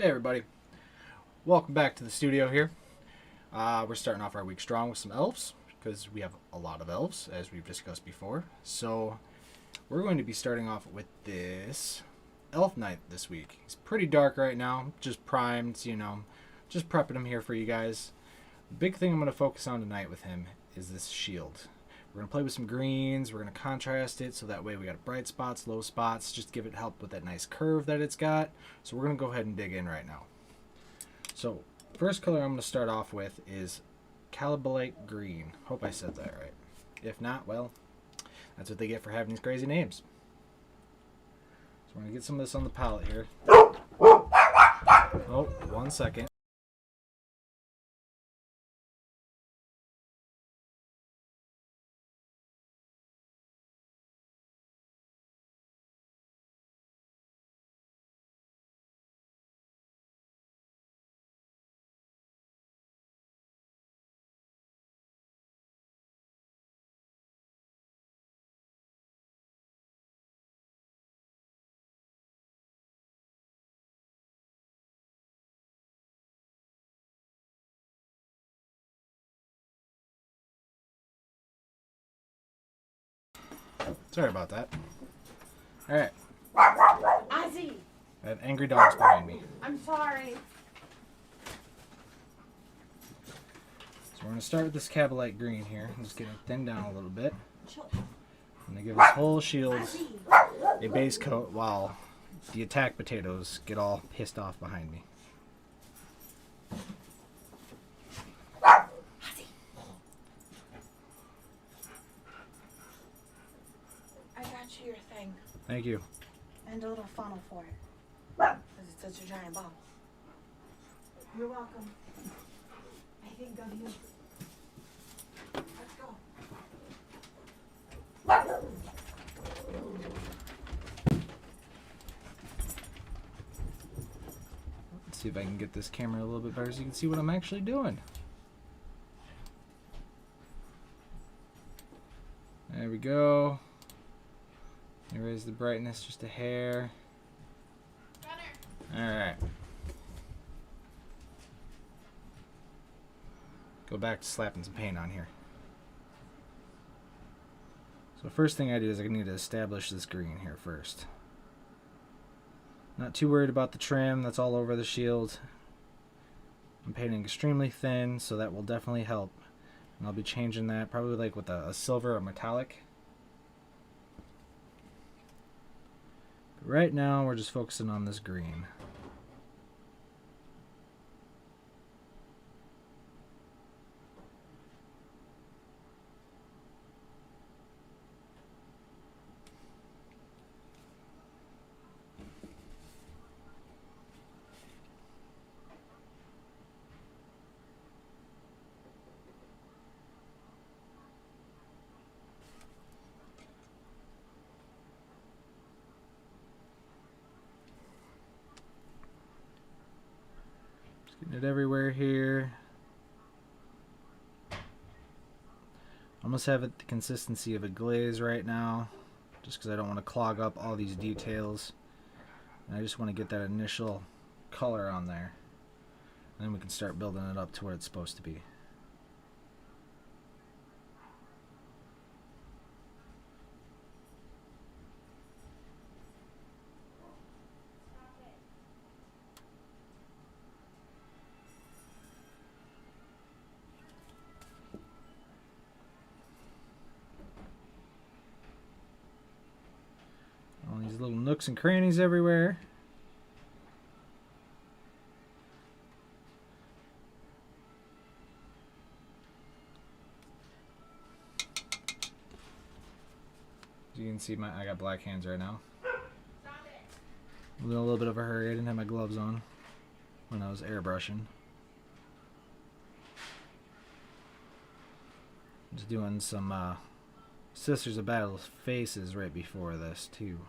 Hey everybody, welcome back to the studio here. We're starting off our week strong with some elves, because we have a lot of elves, as we've discussed before. So, we're going to be starting off with this Elf Knight this week. He's pretty dark right now, just primed, just prepping him here for you guys. The big thing I'm going to focus on tonight with him is this shield. We're going to play with some greens, we're going to contrast it, so that way we got bright spots, low spots, just give it help with that nice curve that it's got. So we're going to go ahead and dig in right now. So, first color I'm going to start off with is Calabolite Green. Hope I said that right. If not, well, that's what they get for having these crazy names. So we're going to get some of this on the palette here. Oh, 1 second. Sorry about that. Alright. Ozzy, I have angry dogs behind me. I'm sorry. So we're going to start with this Calabolite Green here. I'm just getting it thinned down a little bit. I'm going to give this whole shield a base coat while the attack potatoes get all pissed off behind me. Ozzy. I got you your thing. Thank you. And a little funnel for it. Because it's such a giant bottle. You're welcome. I think of you. Let's go. Let's see if I can get this camera a little bit better so you can see what I'm actually doing. There we go. Raise the brightness just a hair. Alright. Go back to slapping some paint on here. So first thing I do is I need to establish this green here first. Not too worried about the trim that's all over the shield. I'm painting extremely thin, so that will definitely help. And I'll be changing that probably like with a silver or metallic. But right now we're just focusing on this green. Getting it everywhere here. Almost have it the consistency of a glaze right now, just because I don't want to clog up all these details. And I just want to get that initial color on there. And then we can start building it up to where it's supposed to be. All these little nooks and crannies everywhere. As you can see, I got black hands right now. I'm in a little bit of a hurry. I didn't have my gloves on when I was airbrushing. Just doing some Sisters of Battle faces right before this too.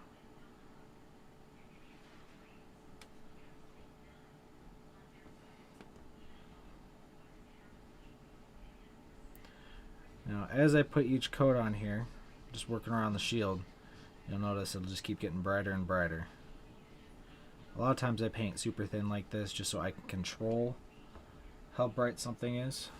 Now as I put each coat on here, just working around the shield, you'll notice it'll just keep getting brighter and brighter. A lot of times I paint super thin like this just so I can control how bright something is.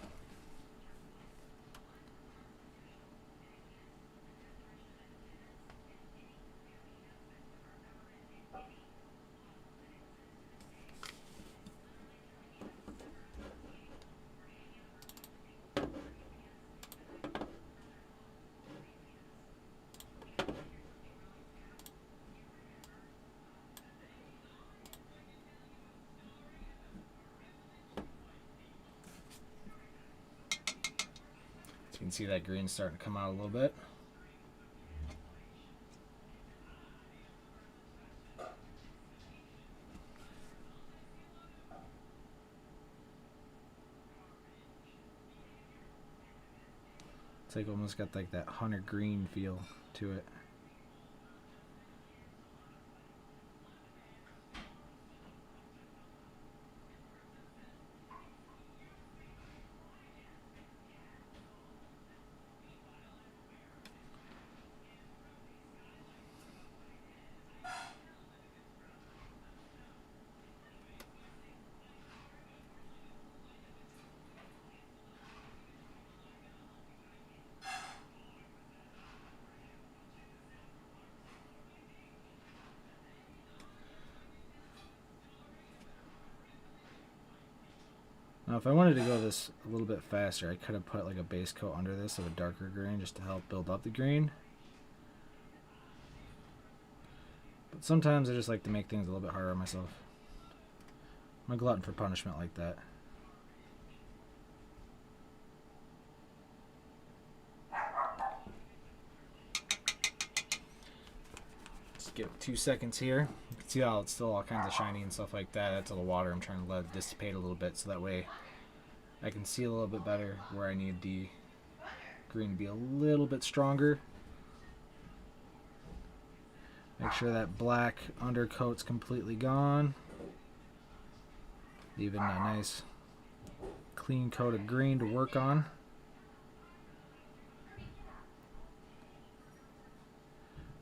You can see that green starting to come out a little bit. It's like almost got like that hunter green feel to it. Now if I wanted to go this a little bit faster, I could have put like a base coat under this of a darker green just to help build up the green. But sometimes I just like to make things a little bit harder on myself. I'm a glutton for punishment like that. Just give it 2 seconds here. You can see how it's still all kinds of shiny and stuff like that. That's all the water. I'm trying to let it dissipate a little bit so that way I can see a little bit better where I need the green to be a little bit stronger. Make sure that black undercoat's completely gone. Leaving a nice clean coat of green to work on.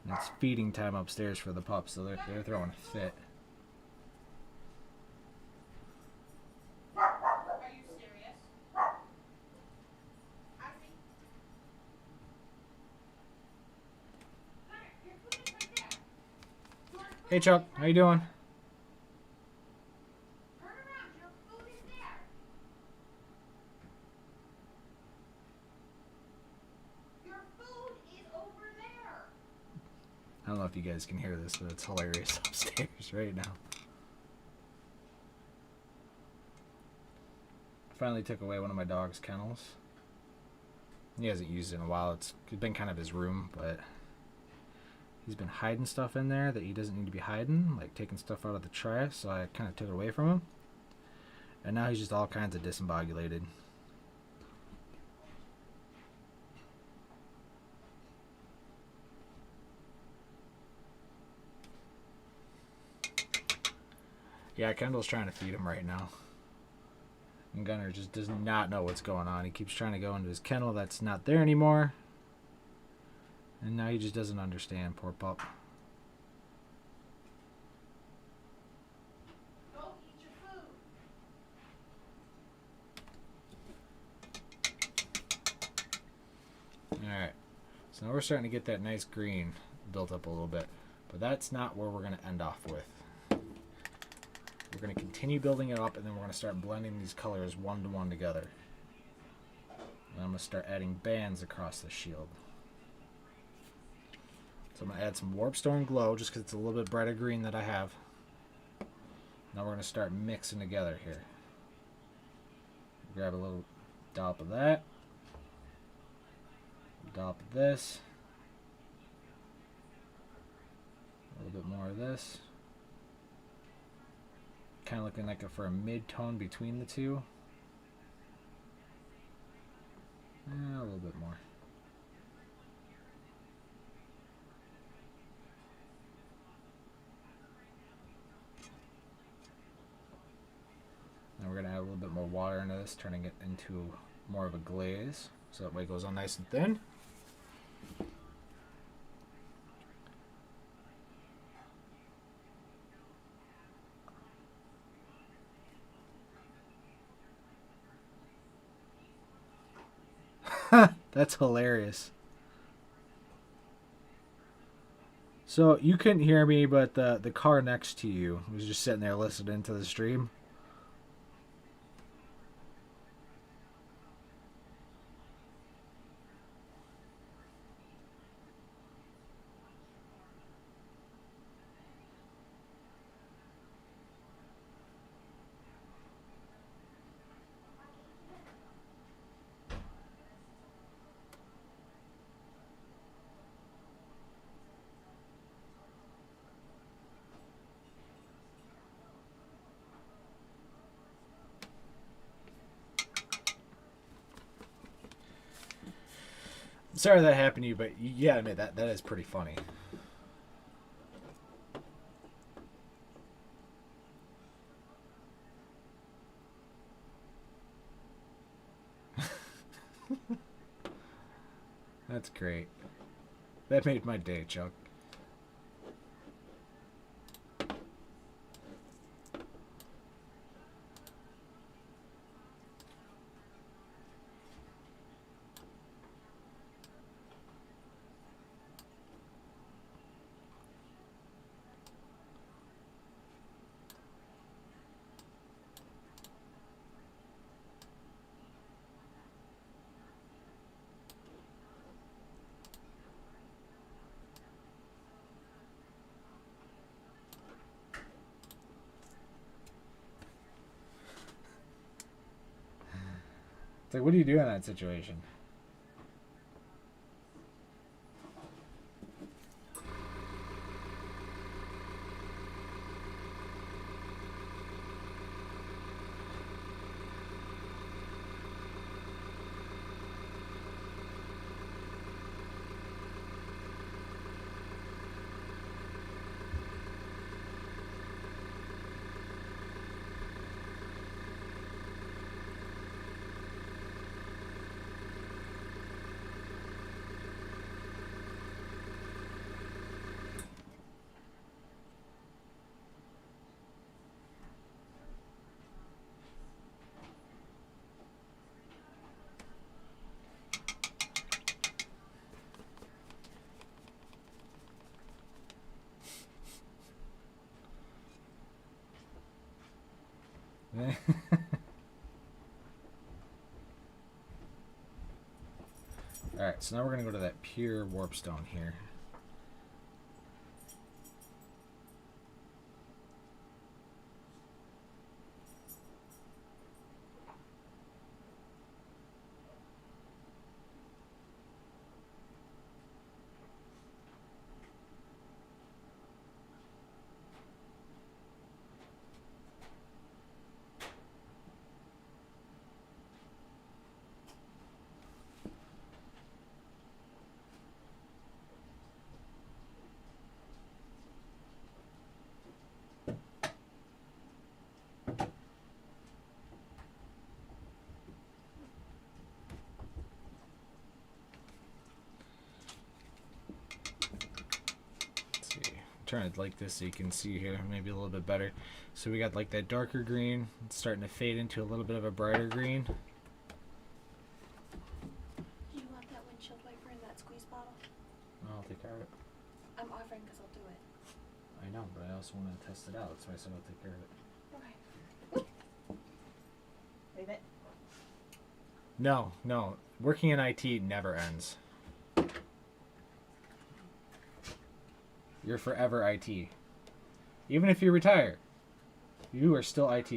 And it's feeding time upstairs for the pups, so they're throwing a fit. Hey Chuck, how you doing? Turn around, your food is there. Your food is over there. I don't know if you guys can hear this, but it's hilarious upstairs right now. I finally took away one of my dog's kennels. He hasn't used it in a while. It's been kind of his room, but he's been hiding stuff in there that he doesn't need to be hiding, like taking stuff out of the trash, so I kind of took it away from him. And now he's just all kinds of disembogulated. Yeah, Kendall's trying to feed him right now. And Gunner just does not know what's going on. He keeps trying to go into his kennel that's not there anymore. And now he just doesn't understand, poor pup. Go eat your food. Alright, so now we're starting to get that nice green built up a little bit. But that's not where we're going to end off with. We're going to continue building it up, and then we're going to start blending these colors one to one together. And I'm going to start adding bands across the shield. So I'm going to add some Warpstone Glow just because it's a little bit brighter green that I have. Now we're going to start mixing together here. Grab a little dollop of that. A dollop of this. A little bit more of this. Kind of looking like for a mid-tone between the two. A little bit more. Now we're going to add a little bit more water into this, turning it into more of a glaze, so that way it goes on nice and thin. That's hilarious. So you couldn't hear me, but the car next to you was just sitting there listening to the stream. Sorry that happened to you, but you gotta admit that is pretty funny. That's great. That made my day, Chuck. It's like, what do you do in that situation? Alright, so now we're going to go to that pure warpstone here. Trying to like this so you can see here maybe a little bit better. So we got like that darker green, it's starting to fade into a little bit of a brighter green. Do you want that windshield wiper in that squeeze bottle? I'll take care of it. I'm offering because I'll do it. I know, but I also want to test it out. That's why I said I'll take care of it. Okay. Leave it. No. Working in IT never ends. You're forever IT. Even if you retire, you are still IT.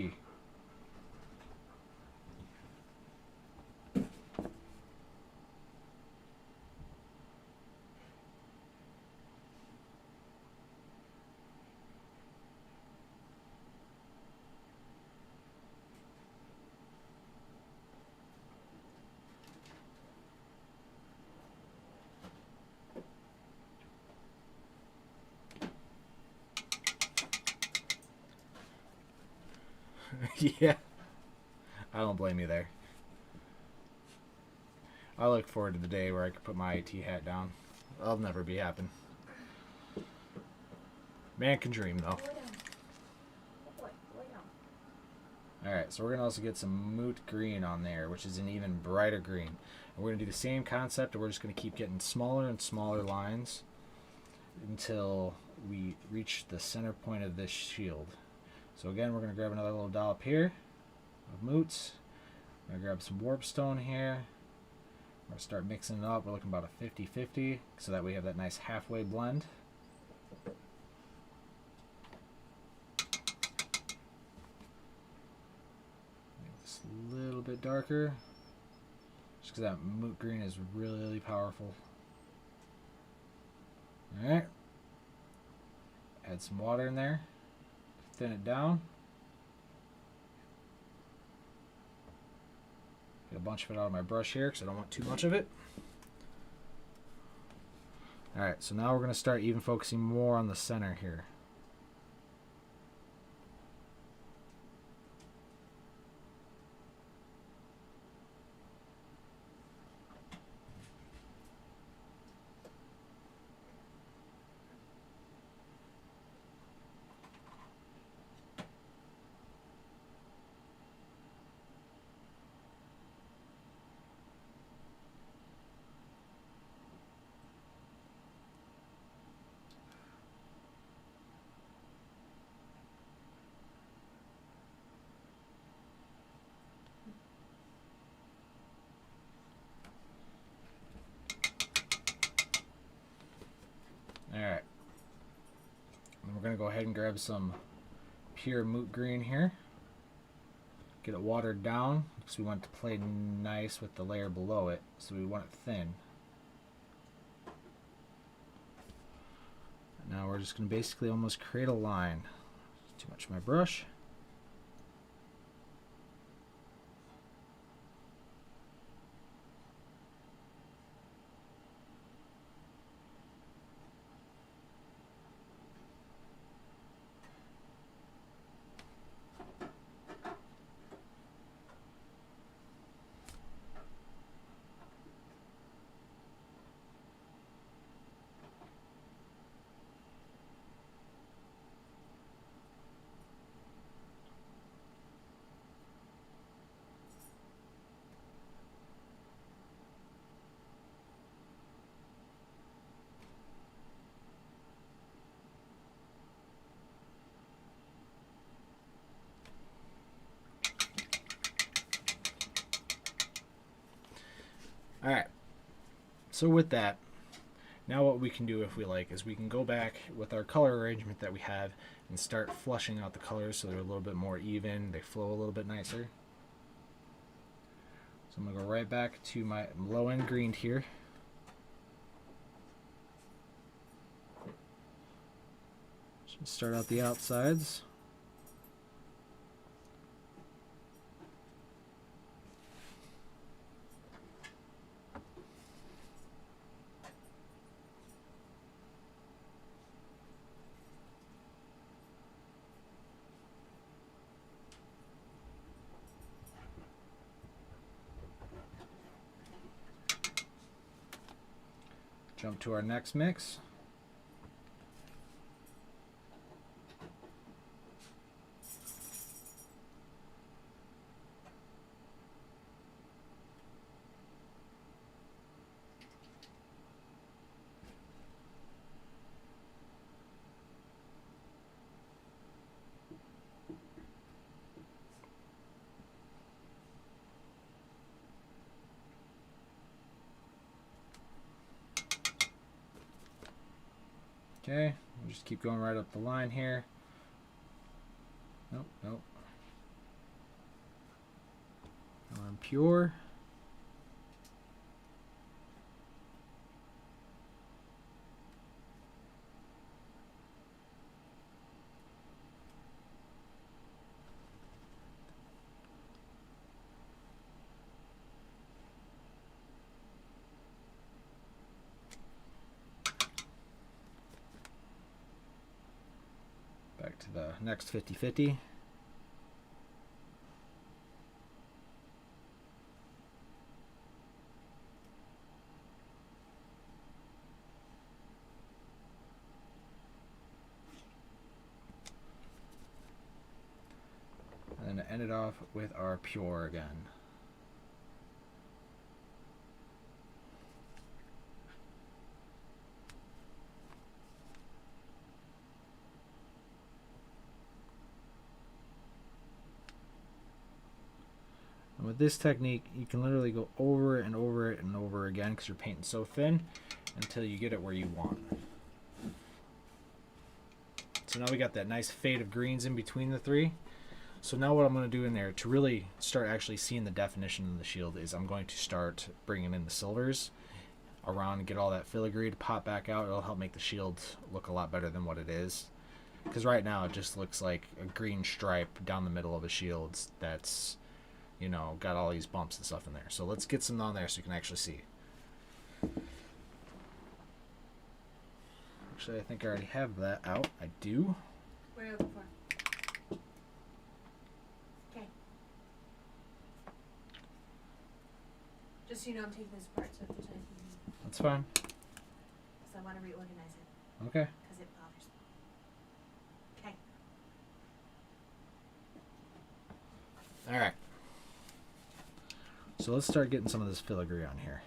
Yeah. I don't blame you there. I look forward to the day where I can put my IT hat down. That'll never be happen. Man can dream, though. Alright, so we're going to also get some moot green on there, which is an even brighter green. And we're going to do the same concept, and we're just going to keep getting smaller and smaller lines until we reach the center point of this shield. So again, we're going to grab another little dollop here of moots. We're going to grab some warpstone here. We're going to start mixing it up. We're looking about a 50-50 so that we have that nice halfway blend. Make this a little bit darker, just because that moot green is really powerful. Alright. Add some water in there. Thin it down. Get a bunch of it out of my brush here because I don't want too much of it. Alright, so now we're going to start even focusing more on the center here. Alright. And we're going to go ahead and grab some pure moot green here. Get it watered down because we want it to play nice with the layer below it, so we want it thin. And now we're just going to basically almost create a line. Too much of my brush. Alright, so with that, now what we can do if we like is we can go back with our color arrangement that we have and start flushing out the colors so they're a little bit more even, they flow a little bit nicer. So I'm going to go right back to my low end green here. Just start out the outsides. Jump to our next mix. Okay, we'll just keep going right up the line here. Nope, nope. Now I'm pure. Back to the next 50-50. And then end it off with our pure again. with this technique, you can literally go over it and over it and over again because you're painting so thin until you get it where you want. So now we got that nice fade of greens in between the three. So now what I'm going to do in there to really start actually seeing the definition of the shield is I'm going to start bringing in the silvers around and get all that filigree to pop back out. It'll help make the shield look a lot better than what it is. Because right now it just looks like a green stripe down the middle of a shield that's, you know, got all these bumps and stuff in there. So let's get some on there so you can actually see. Actually, I think I already have that out. I do. What are you looking for? Okay. Just so you know, I'm taking this apart, so if there's anything, That's fine. because I want to reorganize it, Okay. because it bothers me. Okay. Alright. So let's start getting some of this filigree on here.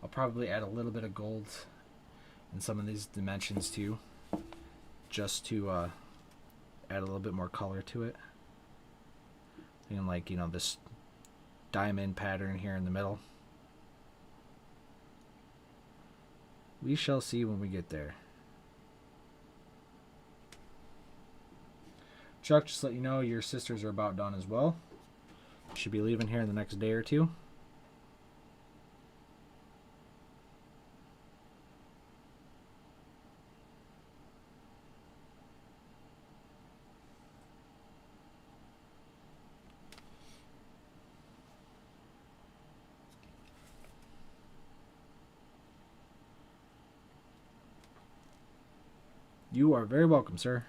I'll probably add a little bit of gold in some of these dimensions too, just to add a little bit more color to it. And like, you know, this diamond pattern here in the middle. We shall see when we get there. Chuck, just to let you know, your sisters are about done as well. Should be leaving here in the next day or two. You are very welcome, sir.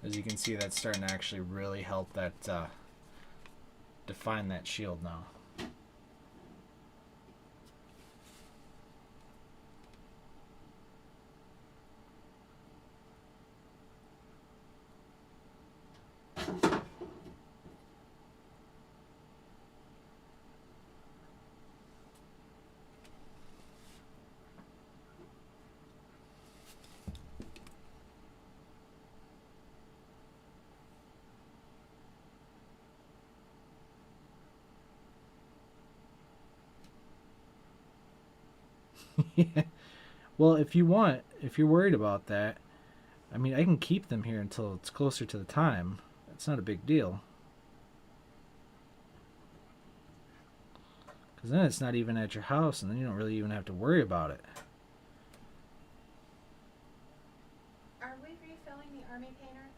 As you can see, that's starting to actually really help that define that shield now. Yeah. Well, if you want, if you're worried about that, I mean, I can keep them here until it's closer to the time. It's not a big deal. Because then it's not even at your house, and then you don't really even have to worry about it. Are we refilling the army painter?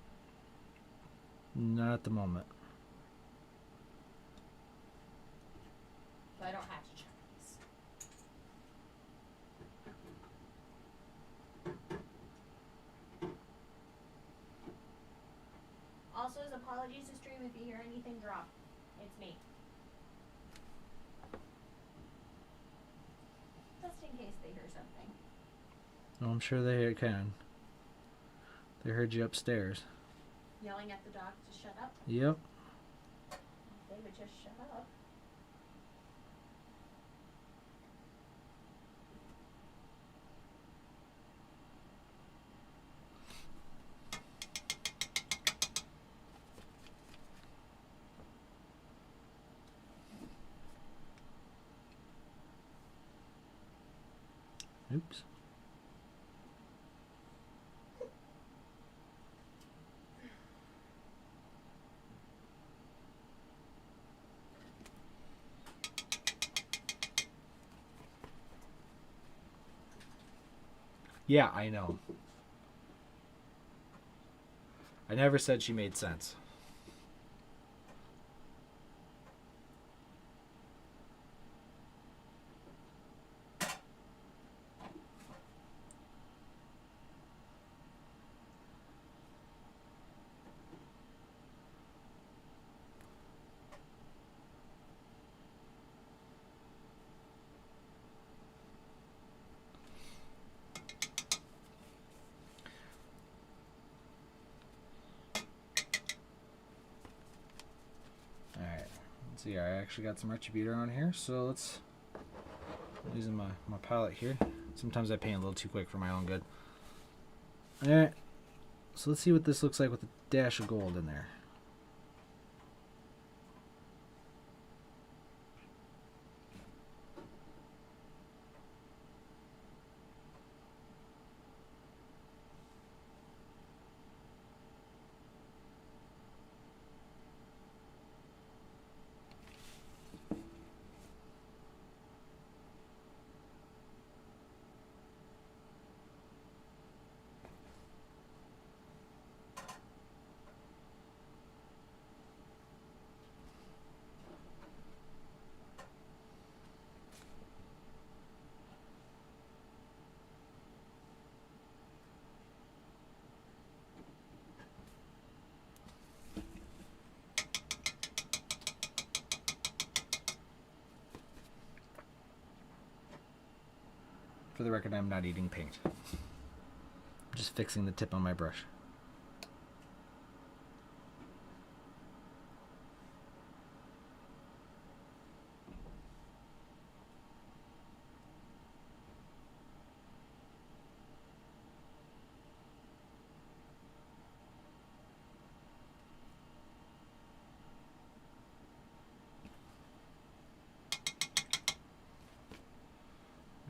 Not at the moment. So I don't have to check these. Also, as apologies to stream if you hear anything drop. It's me. Just in case they hear something. Oh, I'm sure they can. They heard you upstairs. Yelling at the dogs to shut up. Yep. If they would just shut up. Oops. Yeah, I know. I never said she made sense. Alright, let's see. I actually got some retributor on here, so let's. I'm using my palette here. Sometimes I paint a little too quick for my own good. Alright, so let's see what this looks like with a dash of gold in there. For the record, I'm not eating paint. I'm just fixing the tip on my brush.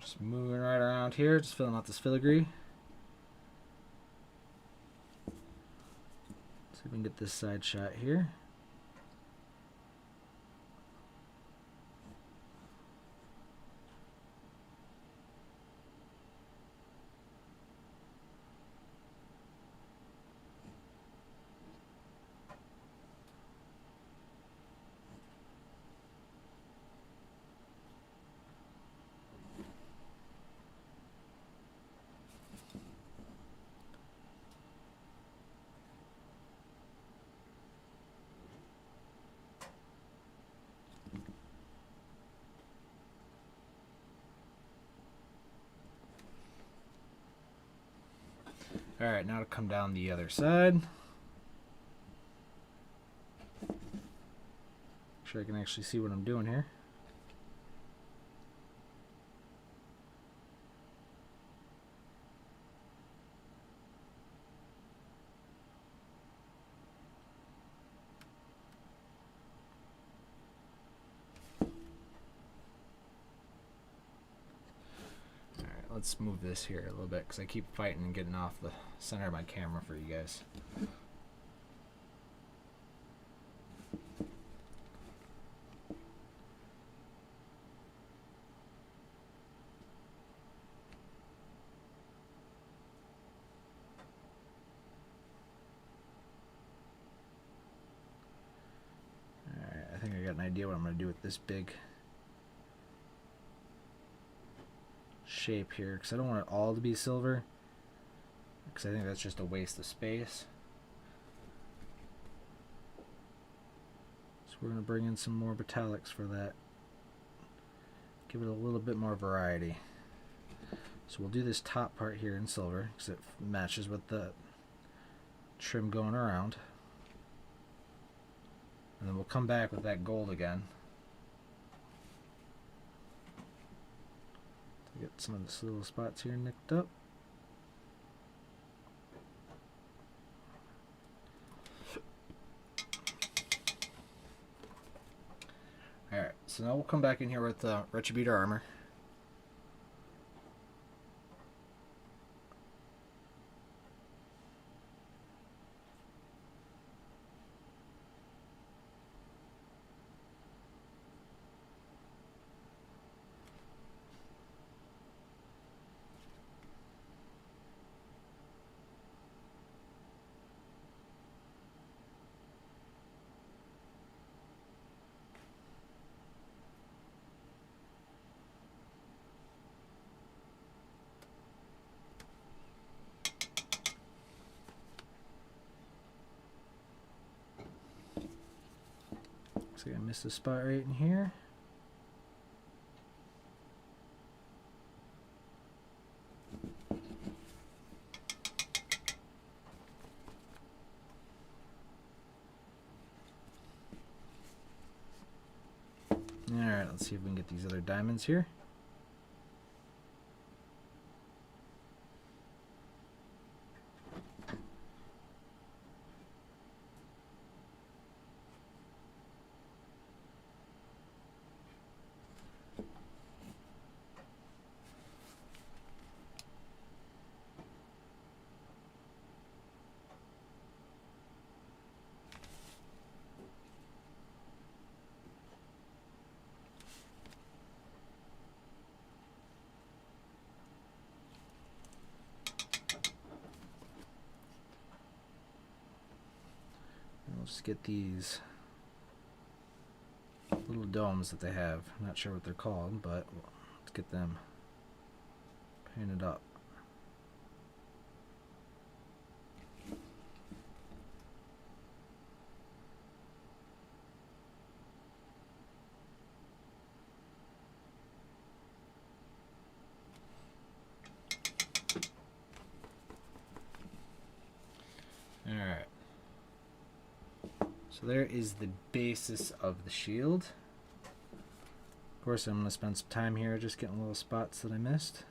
Just moving right around here, just filling out this filigree. See if we can get this side shot here. Alright, now to come down the other side. Make sure I can actually see what I'm doing here. Let's move this here a little bit because I keep fighting and getting off the center of my camera for you guys. Alright, I think I got an idea what I'm going to do with this big shape here because I don't want it all to be silver because I think that's just a waste of space. So we're going to bring in some more metallics for that. Give it a little bit more variety. So we'll do this top part here in silver because it matches with the trim going around. And then we'll come back with that gold again. Get some of these little spots here nicked up. Alright, so now we'll come back in here with Retributor armor. Looks like I missed a spot right in here. Alright, let's see if we can get these other diamonds here. We'll just get these little domes that they have. I'm not sure what they're called, but let's get them painted up. Alright. So there is the basis of the shield. Of course, I'm going to spend some time here just getting little spots that I missed.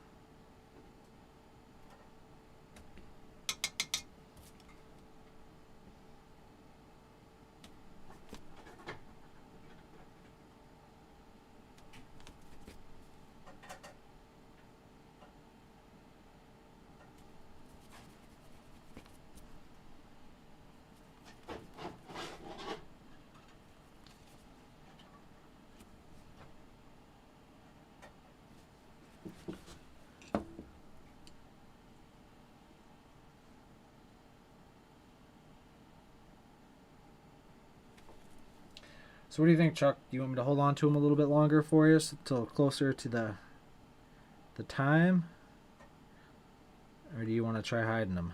So what do you think, Chuck? Do you want me to hold on to them a little bit longer for you until closer to the time? Or do you want to try hiding them?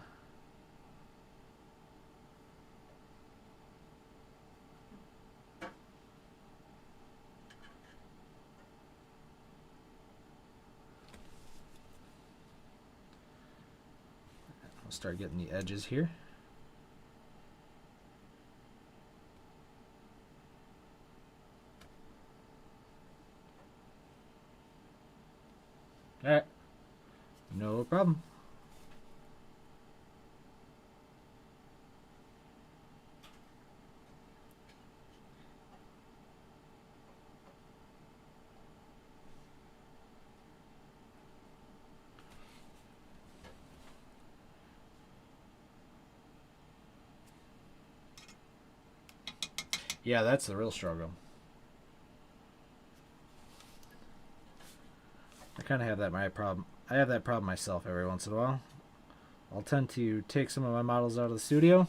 I'll start getting the edges here. Alright, no problem. Yeah, that's the real struggle. I kind of have that problem. I have that problem myself every once in a while. I'll tend to take some of my models out of the studio,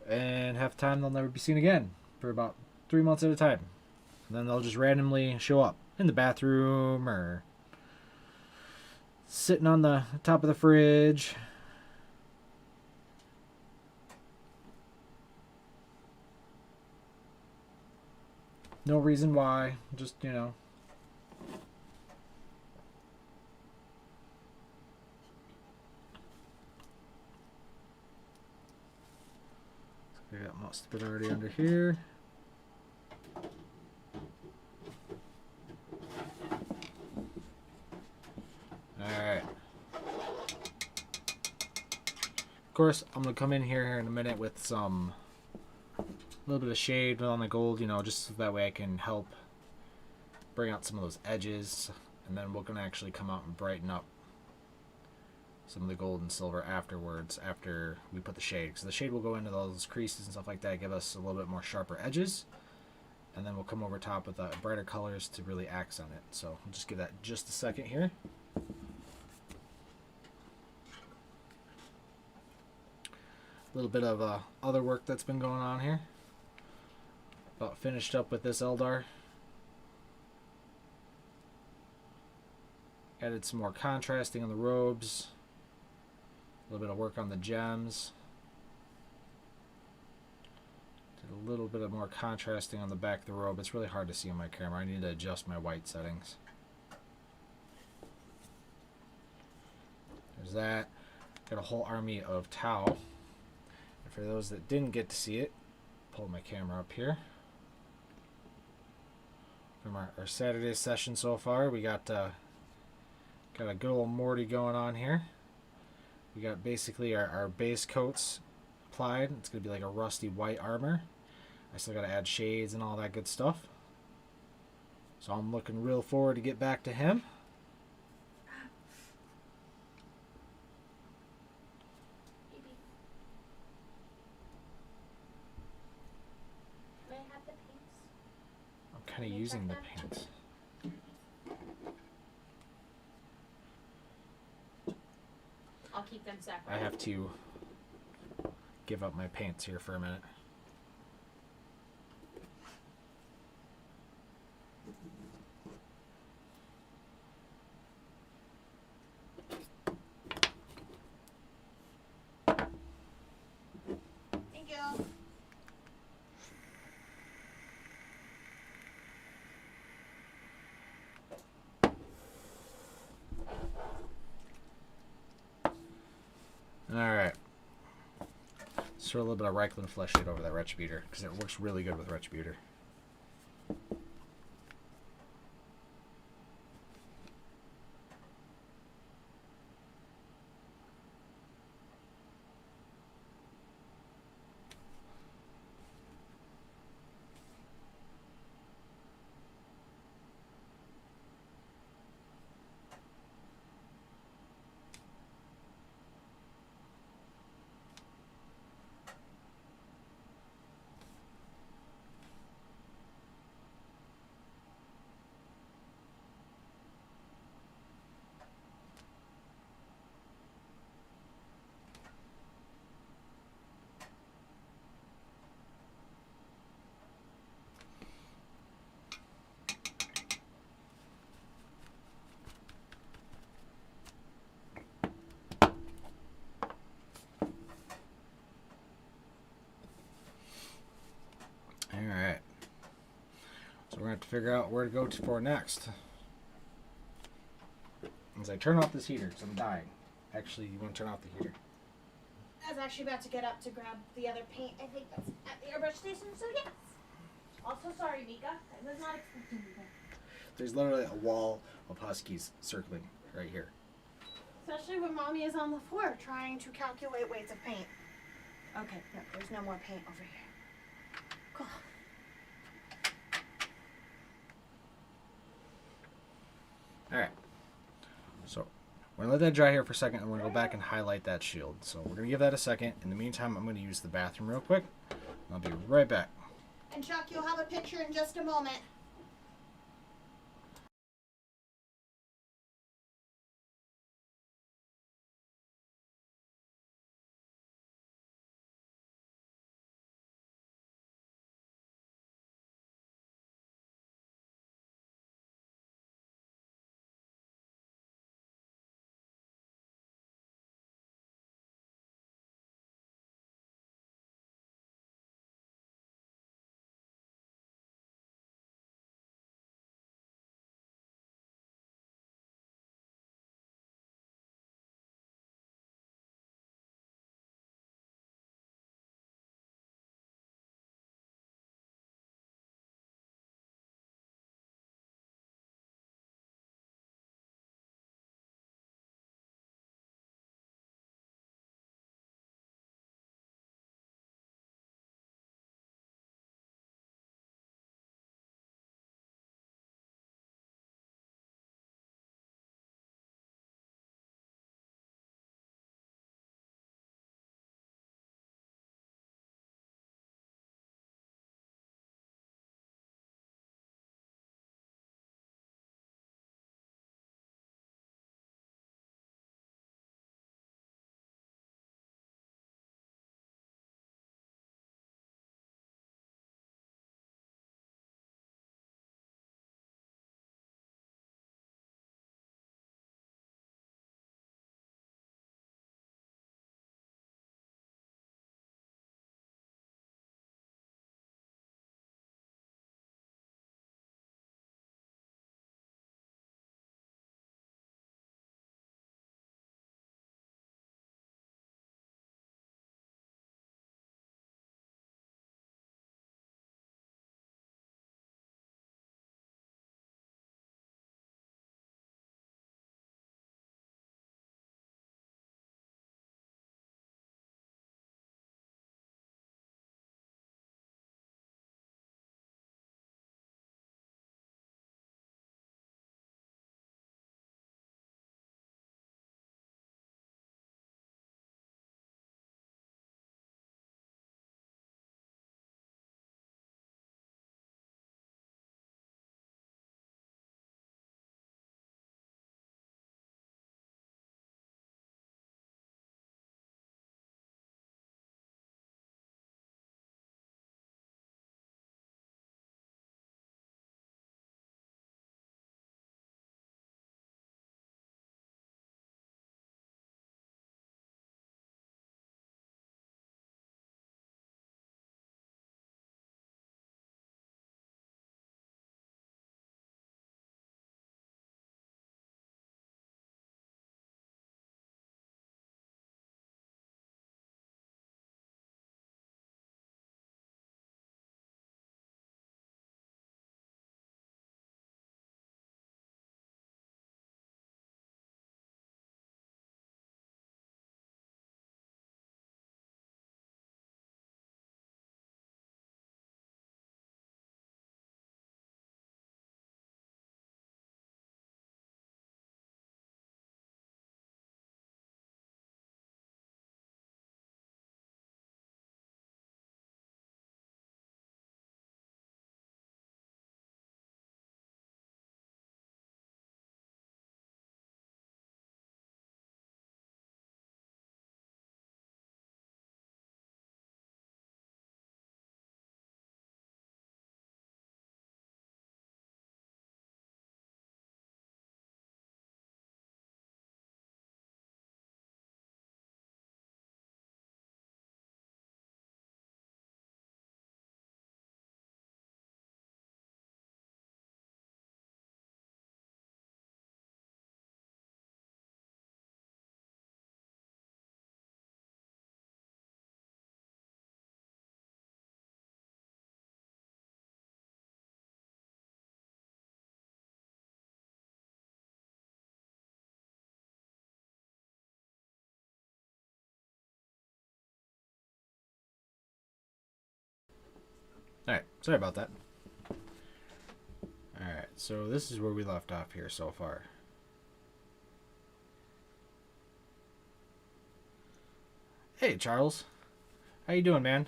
and half the time they'll never be seen again for about 3 months at a time. And then they'll just randomly show up in the bathroom or sitting on the top of the fridge. No reason why, just, you know. I got most of it already under here. Alright. Of course, I'm going to come in here in a minute with some little bit of shade on the gold, you know, just so that way I can help bring out some of those edges, and then we're going to actually come out and brighten up some of the gold and silver afterwards, after we put the shade, because the shade will go into those creases and stuff like that, give us a little bit more sharper edges, and then we'll come over top with brighter colors to really accent it. So I'll just give that just a second here. A little bit of other work that's been going on here. About finished up with this Eldar. Added some more contrasting on the robes. A little bit of work on the gems A little bit of more contrasting on the back of the robe. It's really hard to see on my camera. I need to adjust my white settings. There's that. Got a whole army of Tau. And for those that didn't get to see it, pull my camera up here. From our Saturday session so far, we got a good old Morty going on here. We got basically our base coats applied. It's going to be like a rusty white armor. I still got to add shades and all that good stuff. So I'm looking real forward to get back to him. May I have the paints? I'm kind of using the paints. I'll keep them separate. I have to give up my paints here for a minute. Thank you. Alright. Let's throw a little bit of Reichland flesh shade over that Retributor, because it works really good with Retributor. Alright. So we're going to have to figure out where to go for next. As I turn off this heater, because I'm dying. Actually, you want to turn off the heater? I was actually about to get up to grab the other paint. I think that's at the airbrush station, so yes. Also, sorry, Mika. I was not expecting you there. There's literally a wall of huskies circling right here. Especially when Mommy is on the floor trying to calculate weights of paint. Okay, no, there's no more paint over here. Cool. Alright. So, we're going to let that dry here for a second, and we're going to go back and highlight that shield. So, we're going to give that a second. In the meantime, I'm going to use the bathroom real quick. I'll be right back. And Chuck, you'll have a picture in just a moment. Alright, sorry about that. Alright, so this is where we left off here so far. Hey, Charles. How you doing, man?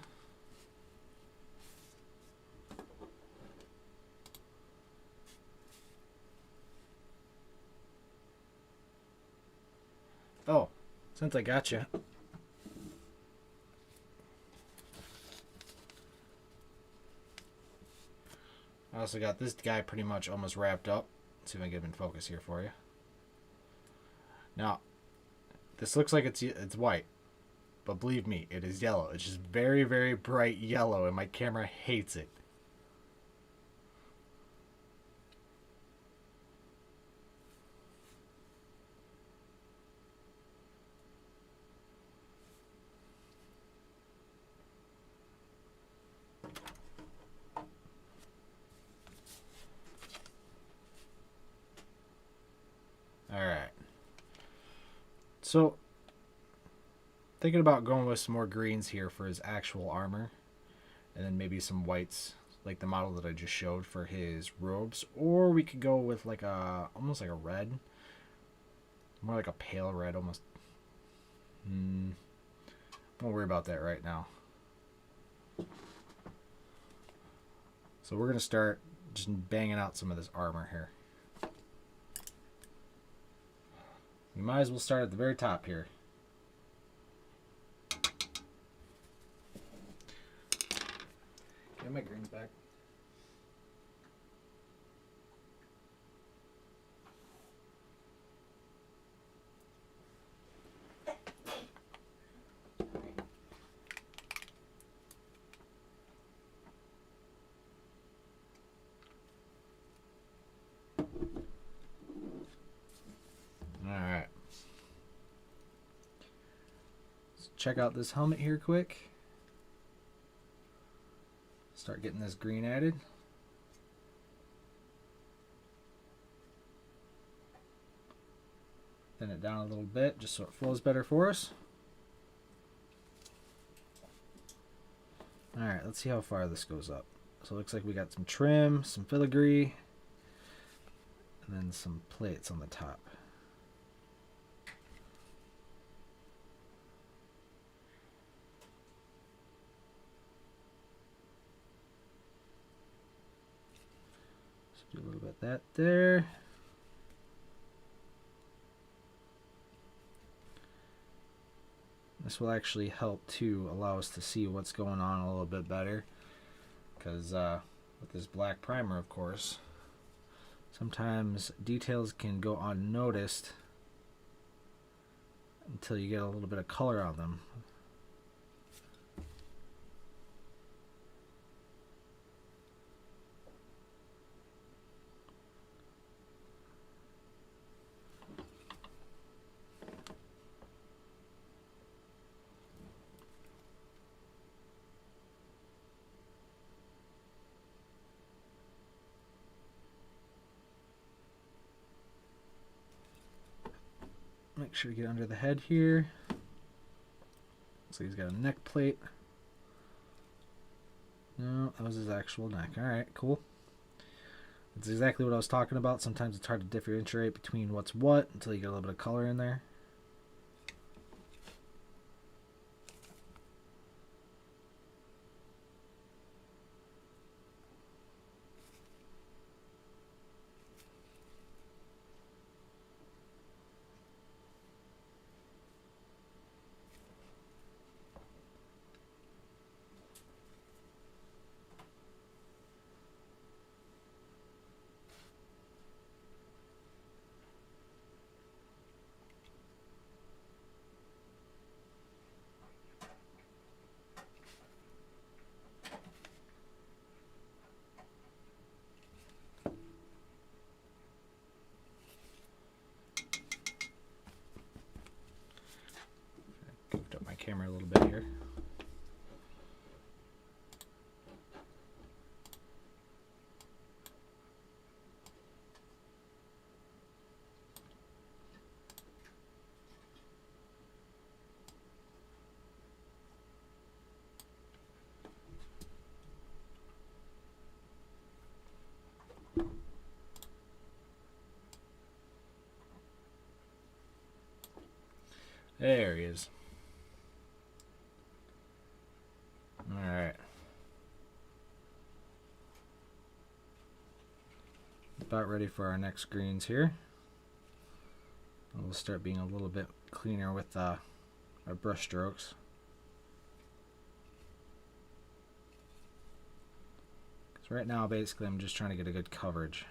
Oh, since I got you. I also got this guy pretty much almost wrapped up. Let's see if I can get him in focus here for you. Now, this looks like it's white, but believe me, it is yellow. It's just very, very bright yellow, and my camera hates it. Alright. So, thinking about going with some more greens here for his actual armor. And then maybe some whites, like the model that I just showed for his robes. Or we could go with like almost like a red. More like a pale red, almost. Don't worry about that right now. So we're going to start just banging out some of this armor here. We might as well start at the very top here. Get my greens back. Alright. Let's check out this helmet here quick. Start getting this green added. Thin it down a little bit just so it flows better for us. Alright, let's see how far this goes up. So it looks like we got some trim, some filigree, and then some plates on the top. Do a little bit of that there. This will actually help to allow us to see what's going on a little bit better. Because with this black primer, of course, sometimes details can go unnoticed until you get a little bit of color on them. Make sure to get under the head here. So he's got a neck plate. No, that was his actual neck. Alright, cool. That's exactly what I was talking about. Sometimes it's hard to differentiate between what's what until you get a little bit of color in there. Goofed up my camera a little bit here. There he is. Alright. About ready for our next greens here. We'll start being a little bit cleaner with our brush strokes. Because right now, basically, I'm just trying to get a good coverage.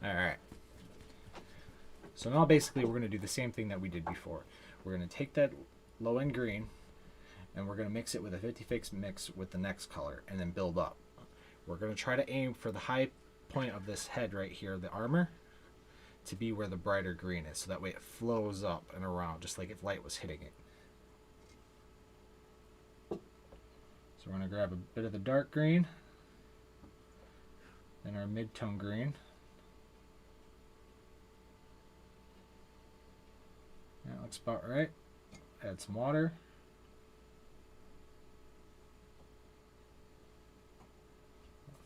Alright. So now basically we're going to do the same thing that we did before. We're going to take that low end green and we're going to mix it with a 50-50 mix with the next color and then build up. We're going to try to aim for the high point of this head right here, the armor, to be where the brighter green is, so that way it flows up and around just like if light was hitting it. So we're going to grab a bit of the dark green, then our mid-tone green. That looks about right. Add some water.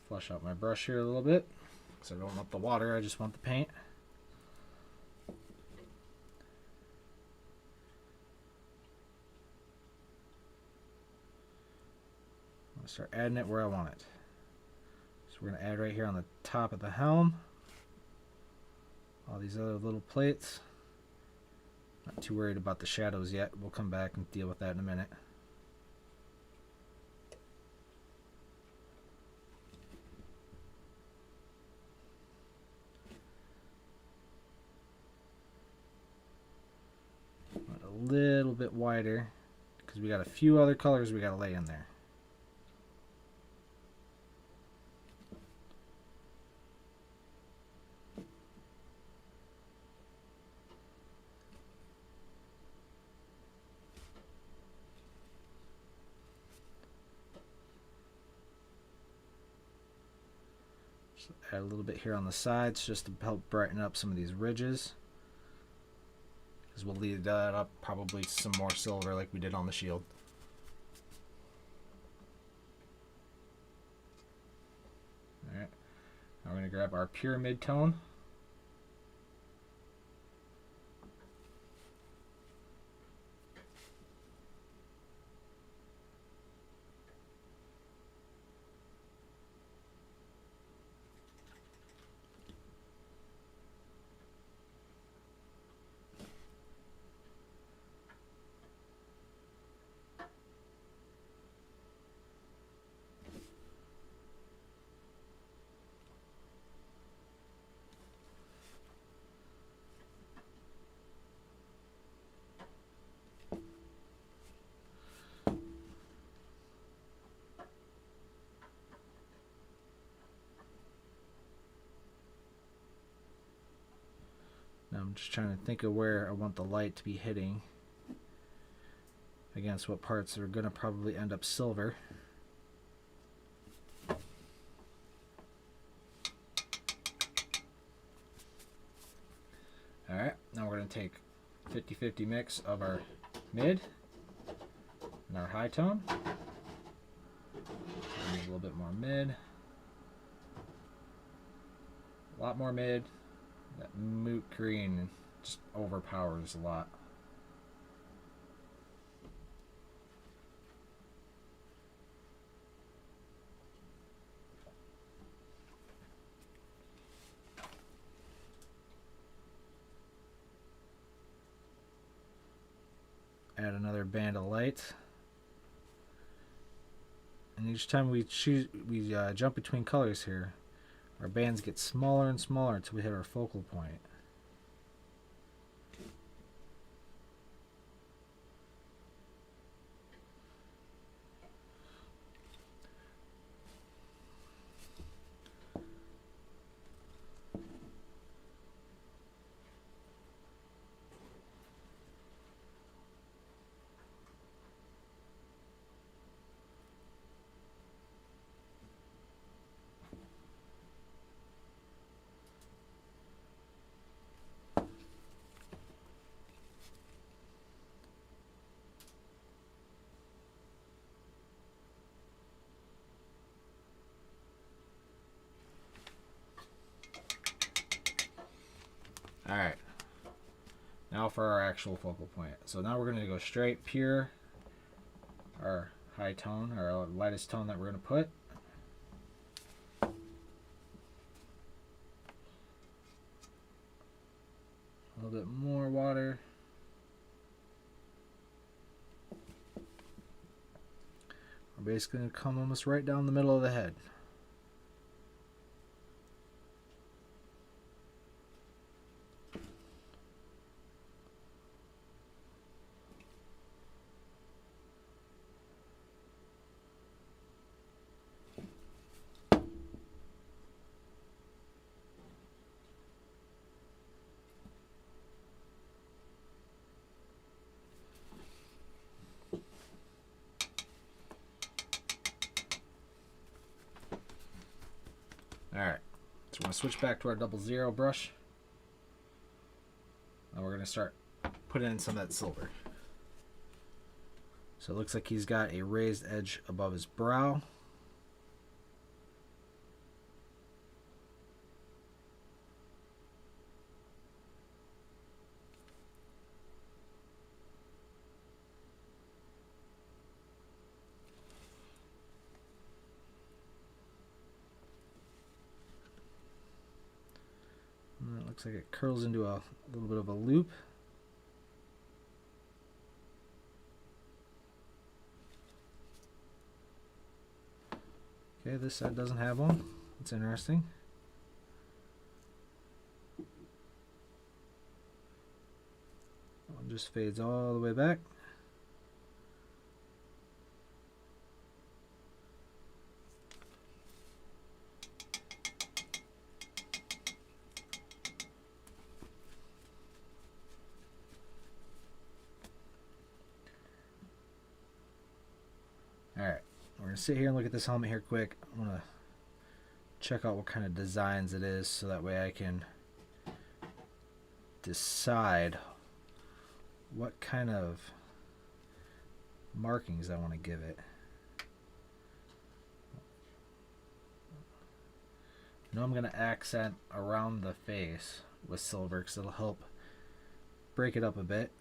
Flush out my brush here a little bit because I don't want the water, I just want the paint. I'm going to start adding it where I want it. So we're going to add right here on the top of the helm. All these other little plates. Not too worried about the shadows yet. We'll come back and deal with that in a minute. A little bit wider because we got a few other colors we got to lay in there. Just add a little bit here on the sides just to help brighten up some of these ridges. Because we'll lead that up probably some more silver like we did on the shield. Alright, now we're going to grab our pure mid-tone. Now I'm just trying to think of where I want the light to be hitting against what parts are going to probably end up silver. Alright, now we're going to take 50-50 mix of our mid and our high tone. A little bit more mid. A lot more mid. That moot green just overpowers a lot. Add another band of light. And each time we jump between colors here, our bands get smaller and smaller until we hit our focal point. Alright. Now for our actual focal point. So now we're going to go straight, pure, our high tone, our lightest tone that we're going to put. A little bit more water. We're basically going to come almost right down the middle of the head. Alright, so we're going to switch back to our 00 brush. And we're going to start putting in some of that silver. So it looks like he's got a raised edge above his brow. And it looks like it curls into a little bit of a loop. Okay, this side doesn't have one. It's interesting. One just fades all the way back. Alright, we're going to sit here and look at this helmet here quick. I want to check out what kind of designs it is so that way I can decide what kind of markings I want to give it. I know I'm going to accent around the face with silver because it'll help break it up a bit.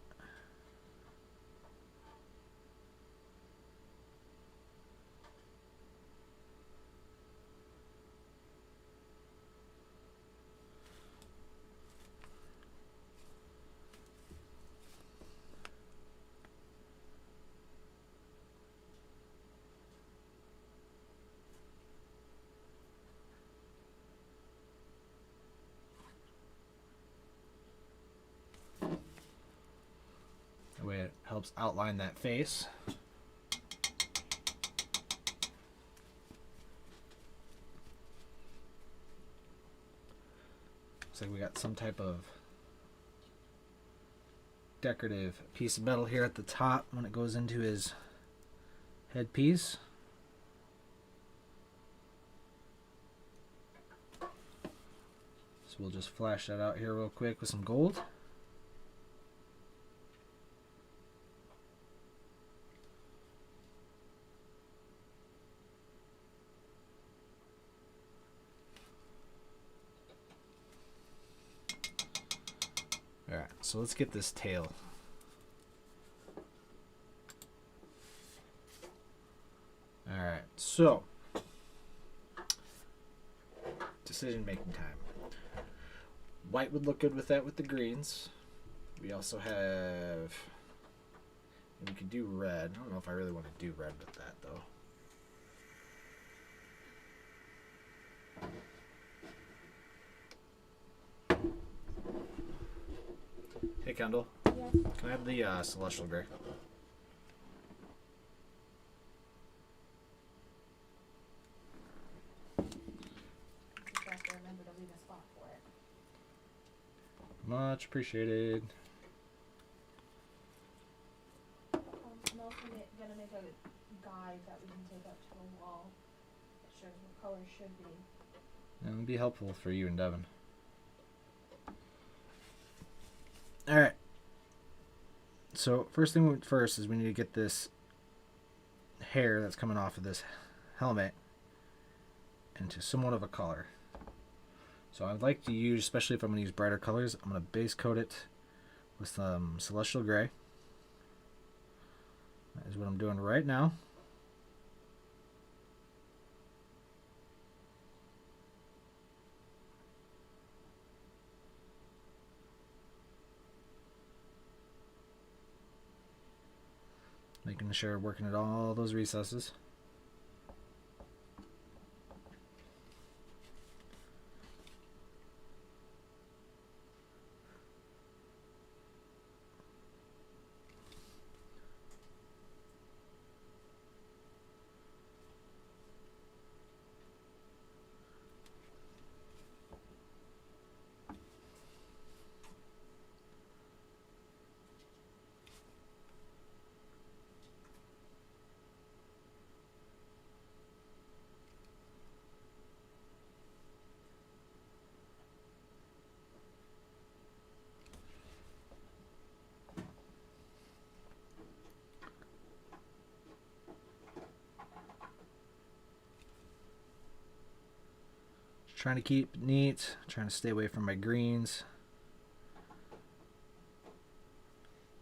That way it helps outline that face. Looks like we got some type of decorative piece of metal here at the top when it goes into his headpiece. So we'll just flash that out here real quick with some gold. Alright, so let's get this tail. Alright, so decision making time. White would look good with that with the greens. We also have, and we could do red. I don't know if I really want to do red with that though. Hey Kendall. Yes. Can I have the celestial gray? Just have to remember to leave a spot for it. Much appreciated. I'm also gonna make a guide that we can take up to the wall that shows what colors should be. That would be helpful for you and Devin. Alright. So first thing first is we need to get this hair that's coming off of this helmet into somewhat of a color. So I'd like to use, especially if I'm going to use brighter colors, I'm going to base coat it with some Celestial Gray. That is what I'm doing right now. Making sure working at all those recesses. Trying to keep it neat, trying to stay away from my greens.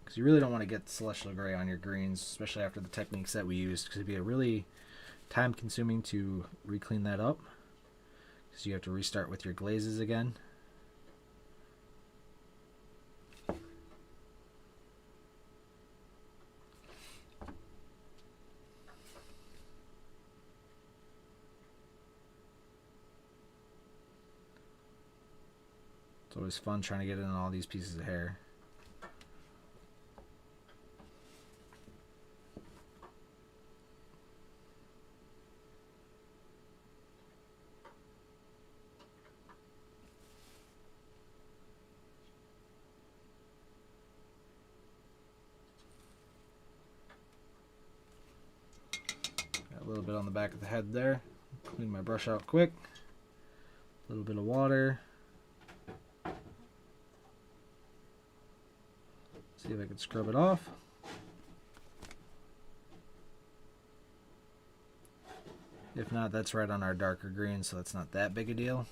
Because you really don't want to get Celestial Gray on your greens, especially after the techniques that we used, because it'd be a really time consuming to re-clean that up. Because you have to restart with your glazes again. It's always fun trying to get in all these pieces of hair. Got a little bit on the back of the head there. Clean my brush out quick. A little bit of water. See if I can scrub it off. If not, that's right on our darker green, so that's not that big a deal.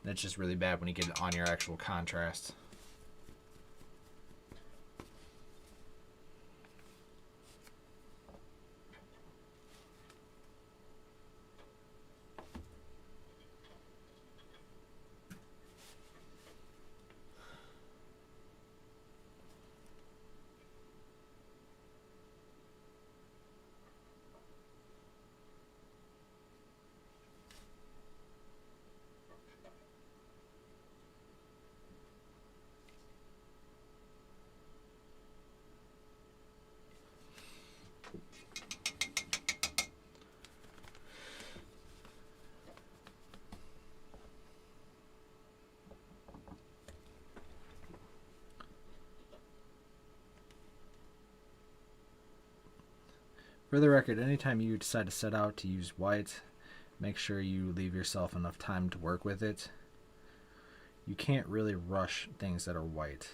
That's just really bad when you get it on your actual contrast. For the record, anytime you decide to set out to use white, make sure you leave yourself enough time to work with it. You can't really rush things that are white.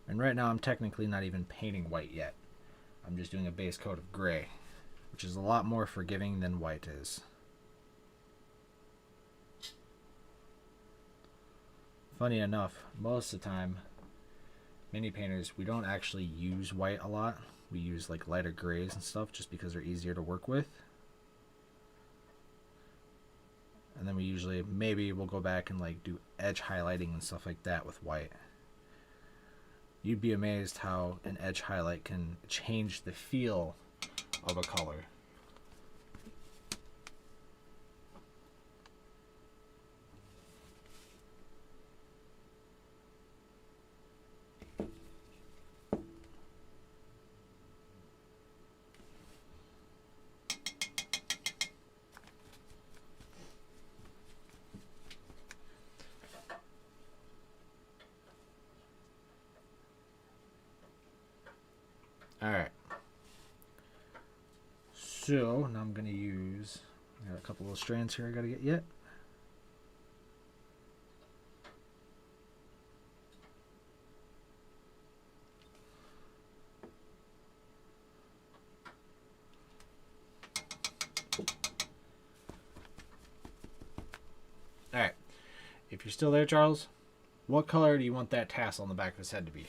And right now I'm technically not even painting white yet. I'm just doing a base coat of gray, which is a lot more forgiving than white is. Funny enough, most of the time, mini painters, we don't actually use white a lot. We use like lighter grays and stuff just because they're easier to work with. And then we usually, maybe we'll go back and like do edge highlighting and stuff like that with white. You'd be amazed how an edge highlight can change the feel of a color. Alright. So, now I'm going to use, I got a couple little strands here I got to get yet. you're still there, Charles, what color do you want that tassel on the back of his head to be?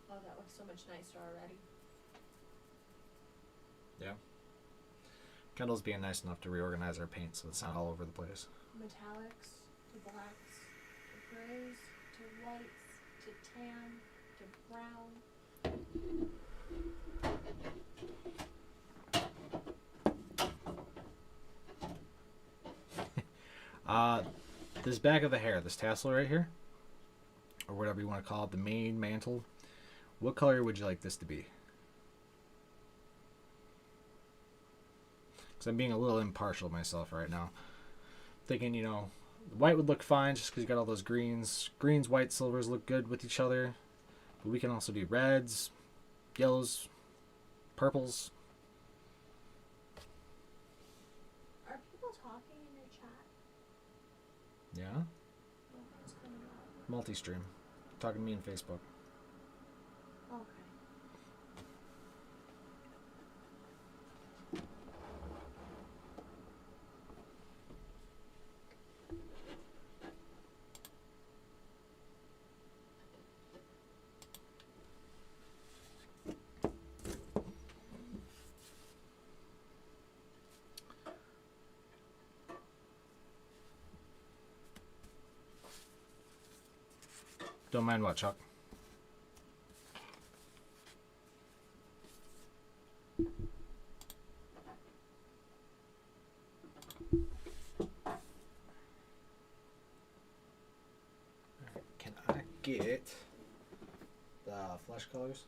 Oh, that looks so much nicer already. Yeah. Kendall's being nice enough to reorganize our paint so it's not all over the place. Metallics to blacks to grays to whites to tan to brown. This back of the hair, this tassel right here, or whatever you want to call it, the main mantle, what color would you like this to be? Because I'm being a little impartial myself right now. Thinking, you know, white would look fine just because you got all those greens. Greens, whites, silvers look good with each other. But we can also do reds, yellows, purples. Are people talking in your chat? Yeah? Nothing's coming up. Multi-stream. Talking to me on Facebook. Okay. Don't mind what, Chuck? Can I get the flesh colors?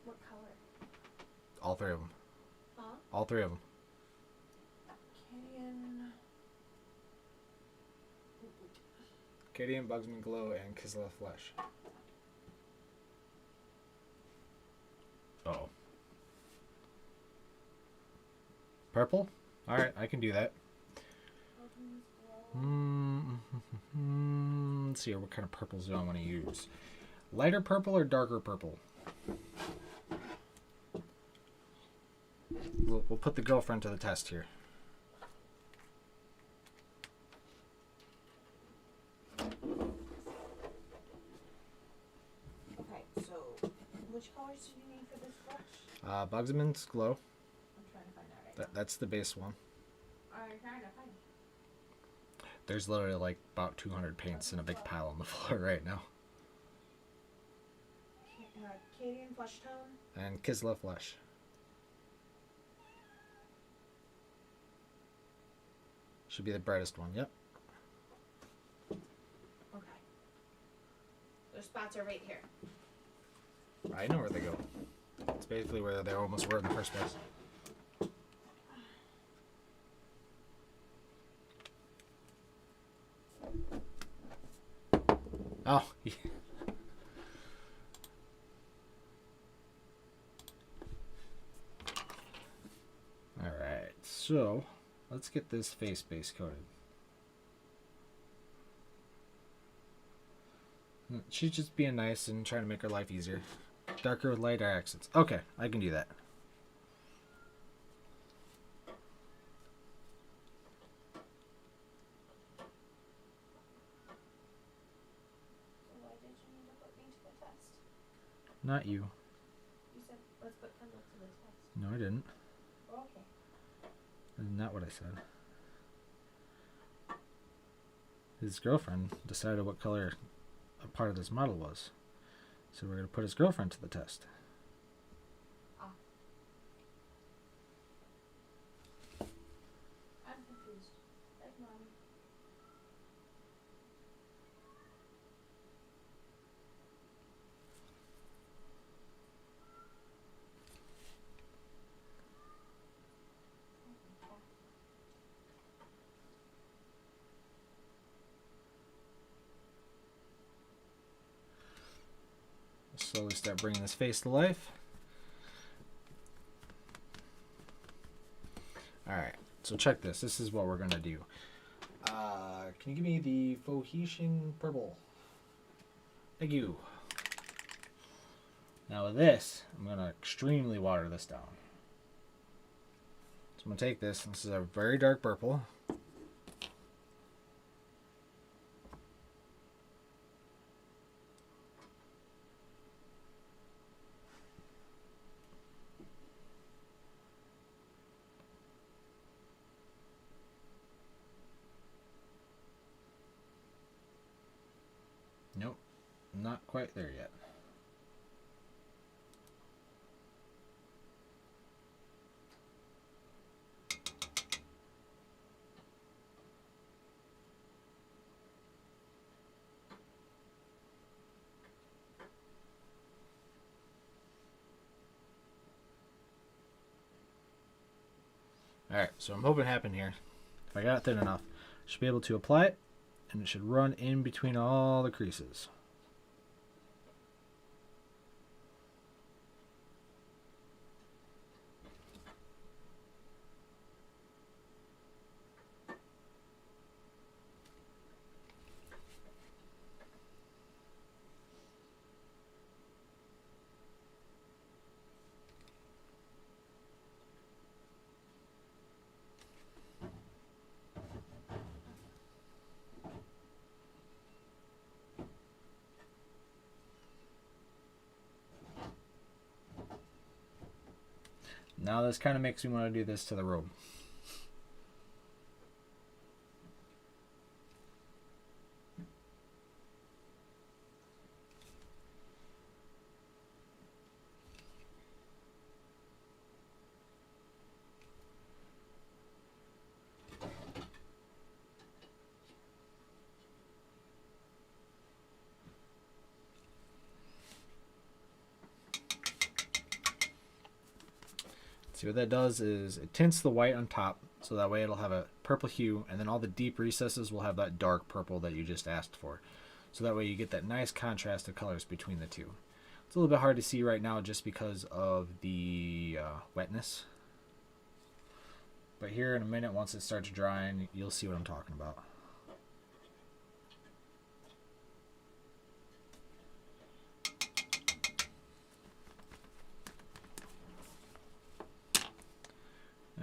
What color? All three of them. Huh? All three of them. Canyon. Cadian, Bugsman Glow, and Kislev Flesh. Uh-oh. Purple? Alright, I can do that. Let's see here, what kind of purples do I want to use? Lighter purple or darker purple? We'll put the girlfriend to the test here. Okay, so which colors do you need for this brush? Bugsman's Glow. I'm trying to find that right That's the base one. now. I'm trying to find it. There's literally like about 200 paints in a big pile on the floor right now. Cadian Flesh Tone. And Kislev Flesh. Should be the brightest one, yep. Okay. Those spots are right here. I know where they go. It's basically where they almost were in the first place. Oh, yeah. Alright, so let's get this face base coated. She's just being nice and trying to make her life easier. Darker with lighter accents. Okay, I can do that. So why did you need to put me to the test? Not you. You said let's put Kendall to the test. No, I didn't. Okay. That's not what I said. His girlfriend decided what color a part of this model was. So we're going to put his girlfriend to the test. Ah. I'm confused. Ignore me. Slowly start bringing this face to life. Alright, so check this. This is what we're going to do. Can you give me the Fohetian purple? Thank you. Now with this, I'm going to extremely water this down. So I'm going to take this. This is a very dark purple. Nope, not quite there yet. Alright, so I'm hoping to happen here. If I got it thin enough, I should be able to apply it, and it should run in between all the creases. Now this kind of makes me want to do this to the robe. See what that does is it tints the white on top, so that way it'll have a purple hue, and then all the deep recesses will have that dark purple that you just asked for. So that way you get that nice contrast of colors between the two. It's a little bit hard to see right now just because of the wetness. But here in a minute, once it starts drying, you'll see what I'm talking about.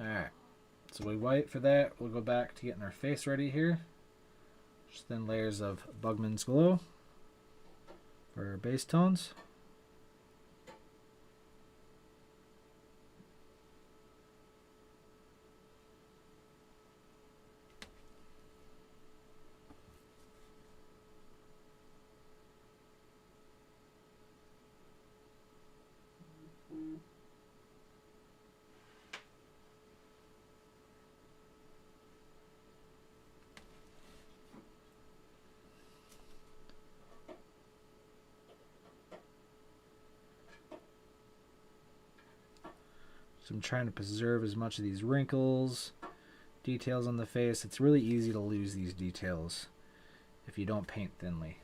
Alright, so we wait for that. We'll go back to getting our face ready here. Just thin layers of Bugman's Glow for our base tones. So I'm trying to preserve as much of these wrinkles, details on the face. It's really easy to lose these details if you don't paint thinly.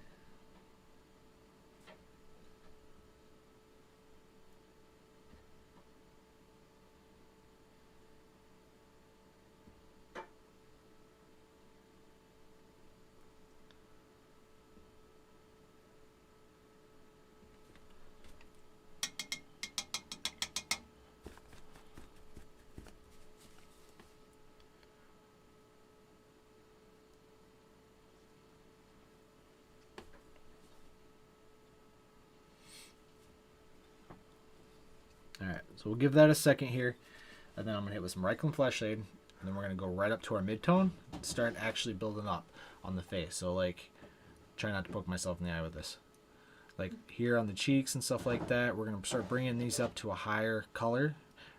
Alright, so we'll give that a second here, and then I'm going to hit with some Reichland Flash Shade, and then we're going to go right up to our mid-tone and start actually building up on the face. So, like, try not to poke myself in the eye with this. Like, here on the cheeks and stuff like that, we're going to start bringing these up to a higher color,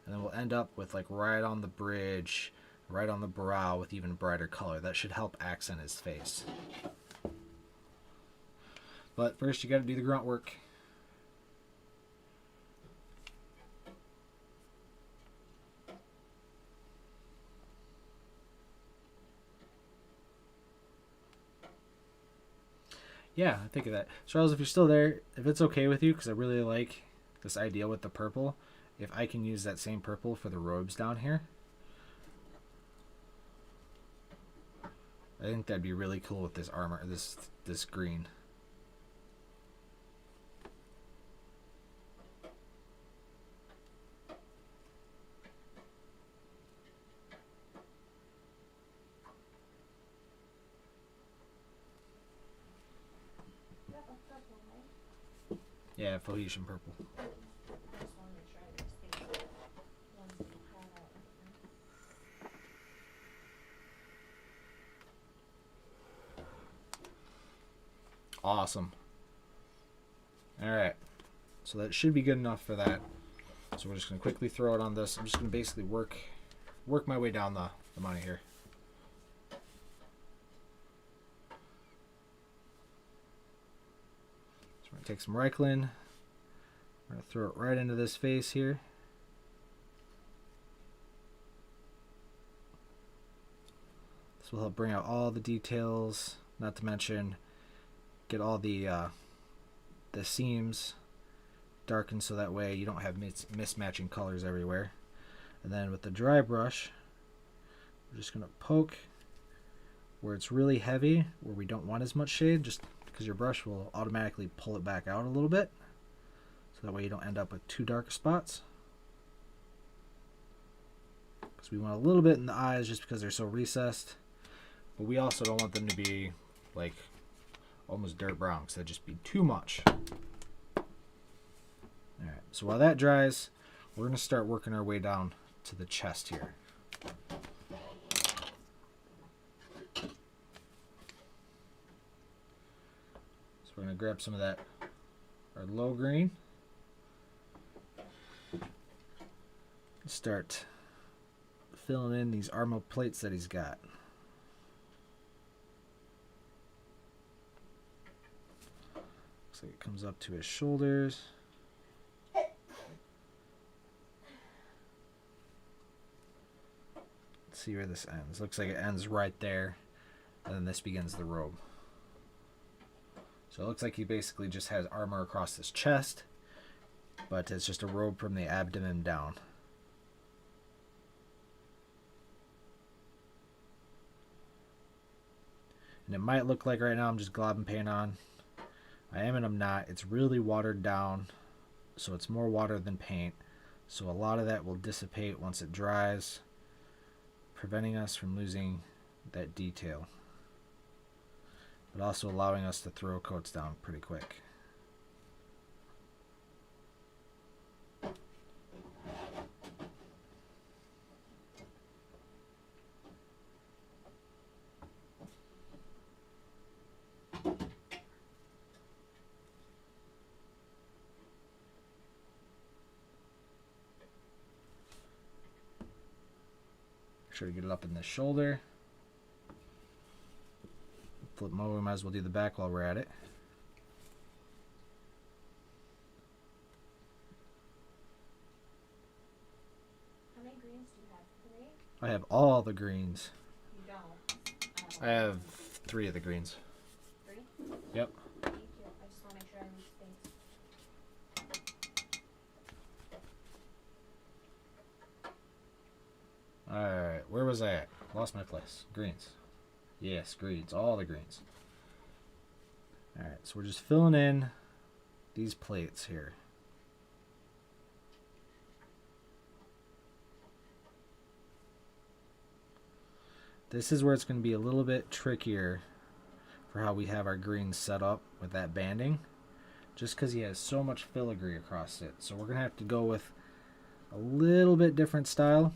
and then we'll end up with, like, right on the bridge, right on the brow with even brighter color. That should help accent his face. But first, you got to do the grunt work. Yeah, think of that. Charles, if you're still there, if it's okay with you, because I really like this idea with the purple, if I can use that same purple for the robes down here, I think that'd be really cool with this armor, this green. Yeah, Phoenician purple. I just want to make sure I just think ones that you had out right now. Awesome. Alright. So that should be good enough for that. So we're just going to quickly throw it on this. I'm just going to basically work my way down the money here. So we're going to take some Reichland. We're going to throw it right into this face here. This will help bring out all the details, not to mention get all the seams darkened so that way you don't have mismatching colors everywhere. And then with the dry brush, we're just going to poke where it's really heavy, where we don't want as much shade, just because your brush will automatically pull it back out a little bit. So that way you don't end up with too dark spots. Because we want a little bit in the eyes just because they're so recessed. But we also don't want them to be like almost dirt brown, because that'd just be too much. Alright, so while that dries, we're going to start working our way down to the chest here. So we're going to grab some of that, our low green. Start filling in these armor plates that he's got. Looks like it comes up to his shoulders. Let's see where this ends. Looks like it ends right there, and then this begins the robe. So it looks like he basically just has armor across his chest, but it's just a robe from the abdomen down. And it might look like right now I'm just globbing paint on. I am and I'm not. It's really watered down, so it's more water than paint. So a lot of that will dissipate once it dries, preventing us from losing that detail, but also allowing us to throw coats down pretty quick. Make sure to get it up in the shoulder. Flip them over. Might as well do the back while we're at it. How many greens do you have? 3? I have all the greens. You don't. I have 3 of the greens. 3? Yep. Thank you. I just want to make sure I leave space. Alright, where was I at? Lost my place. Greens. Yes, greens. All the greens. Alright, so we're just filling in these plates here. This is where it's going to be a little bit trickier for how we have our greens set up with that banding, just because he has so much filigree across it. So we're going to have to go with a little bit different style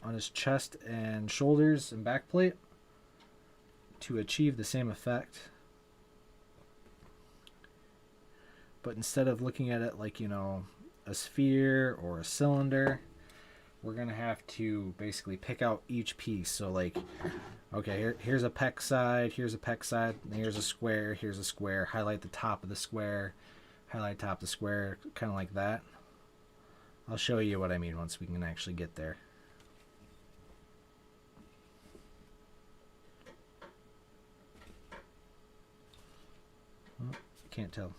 on his chest and shoulders and back plate to achieve the same effect. But instead of looking at it like, you know, a sphere or a cylinder, we're going to have to basically pick out each piece. So like, okay, here's a pec side, here's a pec side, here's a square, highlight the top of the square, highlight top of the square, kind of like that. I'll show you what I mean once we can actually get there. Oh, can't tell.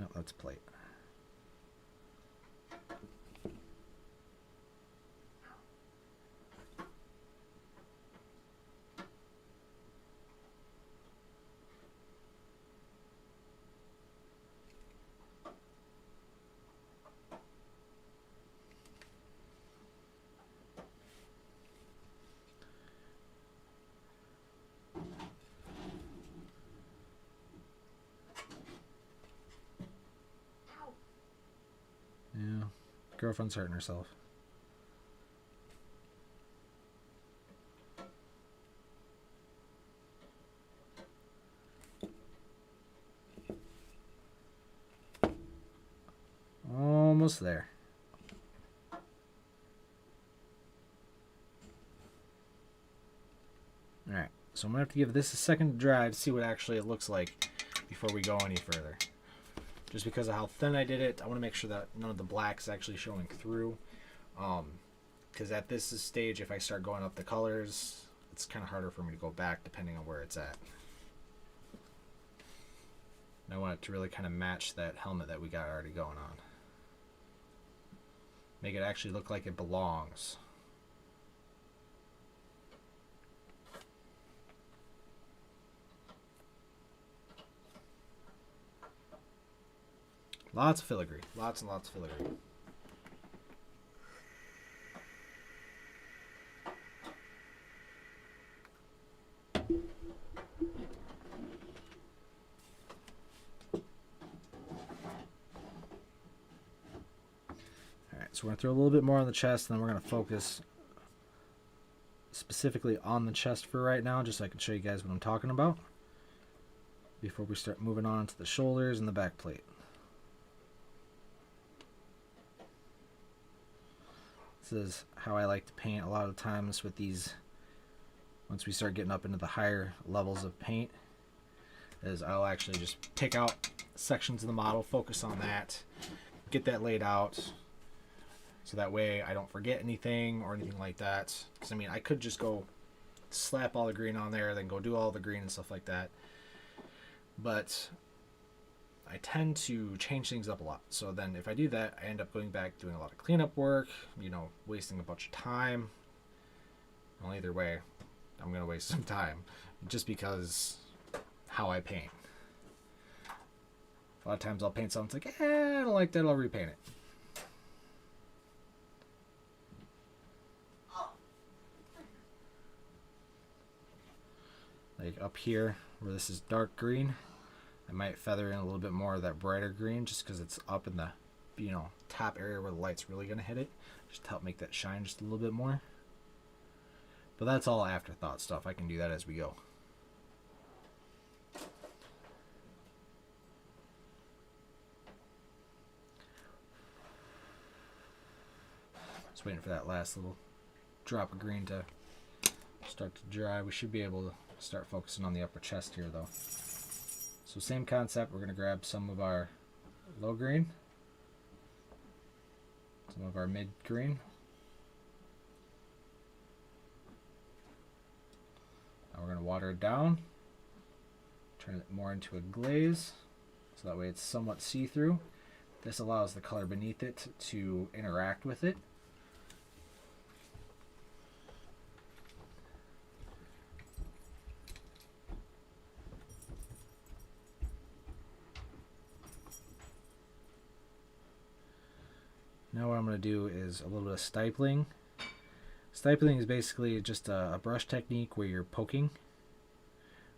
Oh, that's plate. Girlfriend's hurting herself. Almost there. Alright, so I'm going to have to give this a second to dry to see what actually it looks like before we go any further. Just because of how thin I did it, I want to make sure that none of the black is actually showing through. Because at this stage, if I start going up the colors, it's kind of harder for me to go back depending on where it's at. And I want it to really kind of match that helmet that we got already going on. Make it actually look like it belongs. Lots of filigree. Lots and lots of filigree. Alright, so we're going to throw a little bit more on the chest, and then we're going to focus specifically on the chest for right now, just so I can show you guys what I'm talking about before we start moving on to the shoulders and the back plate. This is how I like to paint a lot of times with these. Once we start getting up into the higher levels of paint, is I'll actually just pick out sections of the model, focus on that, get that laid out, so that way I don't forget anything or anything like that. Because I mean, I could just go slap all the green on there, then go do all the green and stuff like that. But I tend to change things up a lot. So then if I do that, I end up going back doing a lot of cleanup work, you know, wasting a bunch of time. Well, either way, I'm going to waste some time just because how I paint. A lot of times I'll paint something, it's like, I don't like that, I'll repaint it. Like up here where this is dark green, I might feather in a little bit more of that brighter green just because it's up in the, you know, top area where the light's really going to hit it, just to help make that shine just a little bit more. But that's all afterthought stuff. I can do that as we go. Just waiting for that last little drop of green to start to dry. We should be able to start focusing on the upper chest here though. So same concept, we're going to grab some of our low green, some of our mid green. Now we're going to water it down, turn it more into a glaze, so that way it's somewhat see-through. This allows the color beneath it to interact with it. Now what I'm going to do is a little bit of stifling. Stifling is basically just a brush technique where you're poking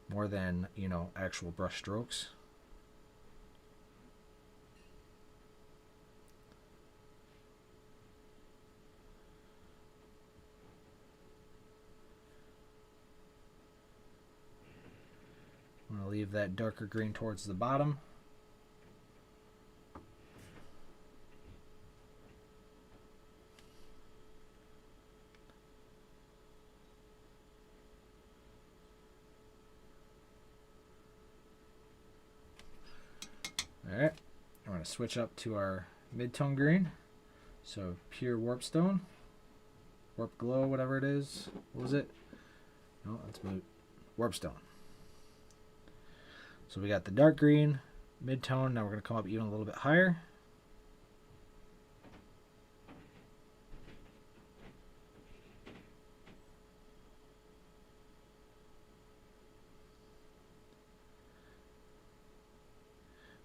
more than, you know, actual brush strokes. I'm going to leave that darker green towards the bottom. Alright, we're going to switch up to our mid-tone green. So pure warpstone, warp glow, whatever it is. What was it? No, that's warpstone. So we got the dark green, mid-tone. Now we're going to come up even a little bit higher.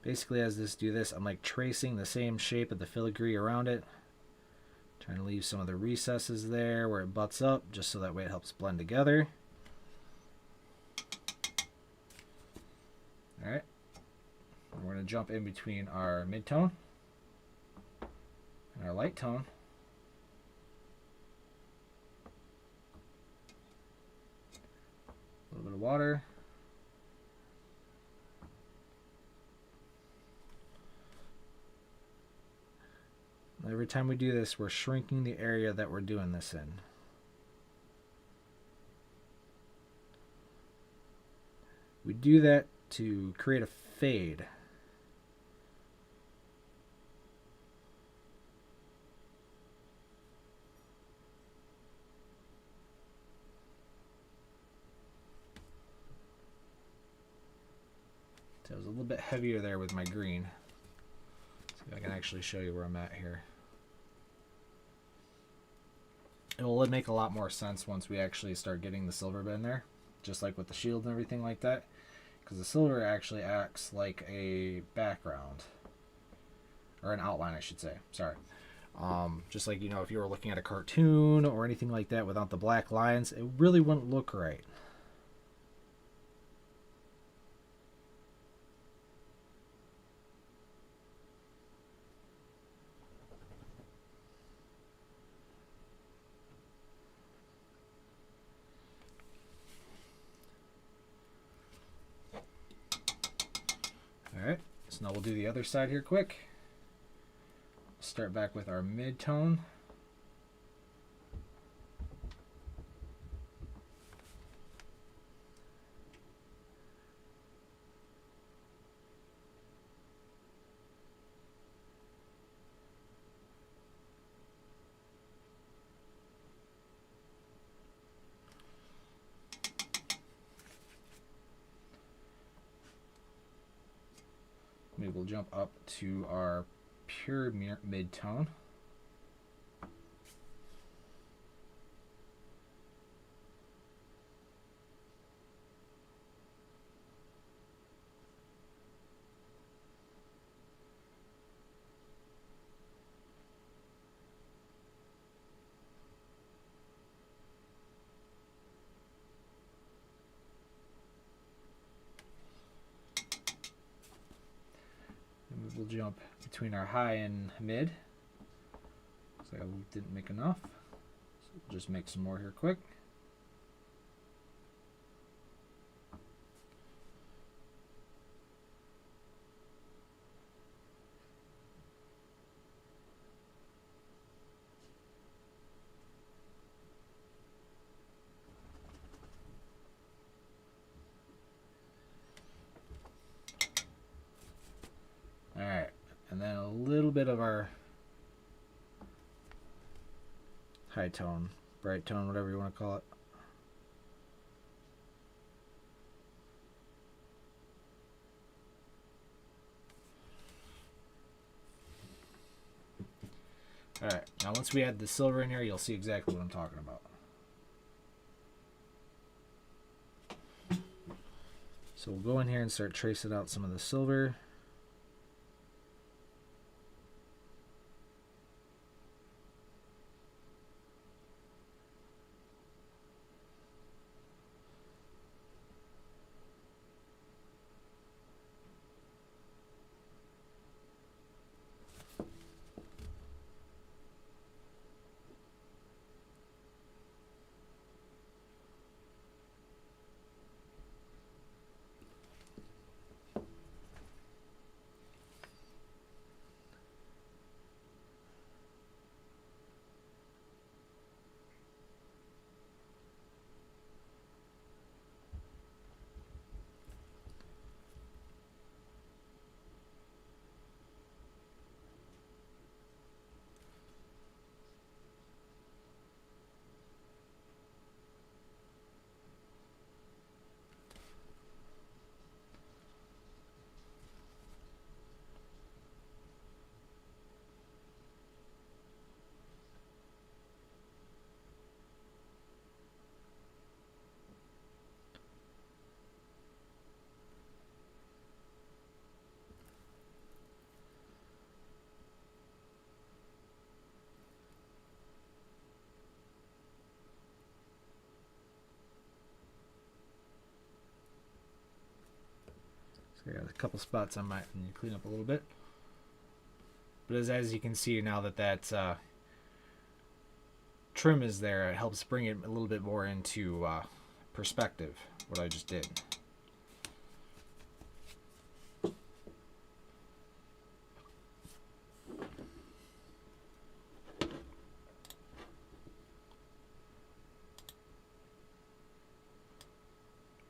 Basically, as this do this, I'm like tracing the same shape of the filigree around it. Trying to leave some of the recesses there where it butts up, just so that way it helps blend together. Alright. We're going to jump in between our mid-tone and our our light tone. A little bit of water. Every time we do this, we're shrinking the area that we're doing this in. We do that to create a fade. So I was a little bit heavier there with my green. See if I can actually show you where I'm at here. It will make a lot more sense once we actually start getting the silver in there, just like with the shield and everything like that, because the silver actually acts like a background, or an outline I should say, sorry. Just like, you know, if you were looking at a cartoon or anything like that without the black lines, it really wouldn't look right. Alright, so now we'll do the other side here quick. Start back with our mid-tone. Maybe we'll jump up to our pure mid-tone. We'll jump between our high and mid. Looks like I didn't make enough. So we'll just make some more here quick. Alright, and then a little bit of our high tone, bright tone, whatever you want to call it. Alright, now once we add the silver in here, you'll see exactly what I'm talking about. So we'll go in here and start tracing out some of the silver. So I got a couple spots I might need to clean up a little bit. But as you can see now that trim is there, it helps bring it a little bit more into perspective, what I just did.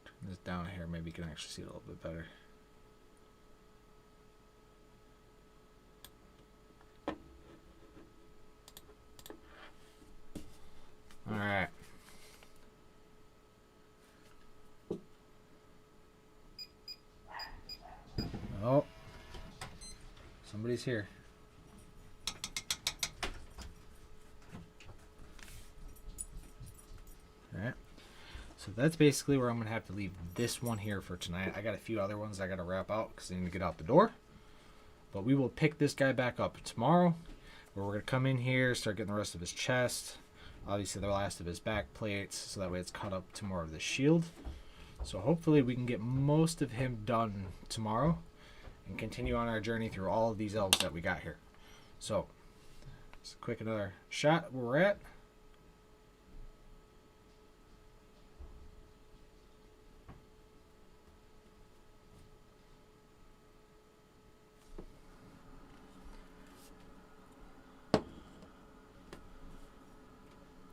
Turn this down here, maybe you can actually see it a little bit better. All right. Oh, somebody's here. All right. So that's basically where I'm going to have to leave this one here for tonight. I got a few other ones I got to wrap out because I need to get out the door. But we will pick this guy back up tomorrow, where we're going to come in here, start getting the rest of his chest. Obviously the last of his back plates, so that way it's cut up to more of the shield. So hopefully we can get most of him done tomorrow and continue on our journey through all of these elves that we got here. So, just a quick another shot where we're at.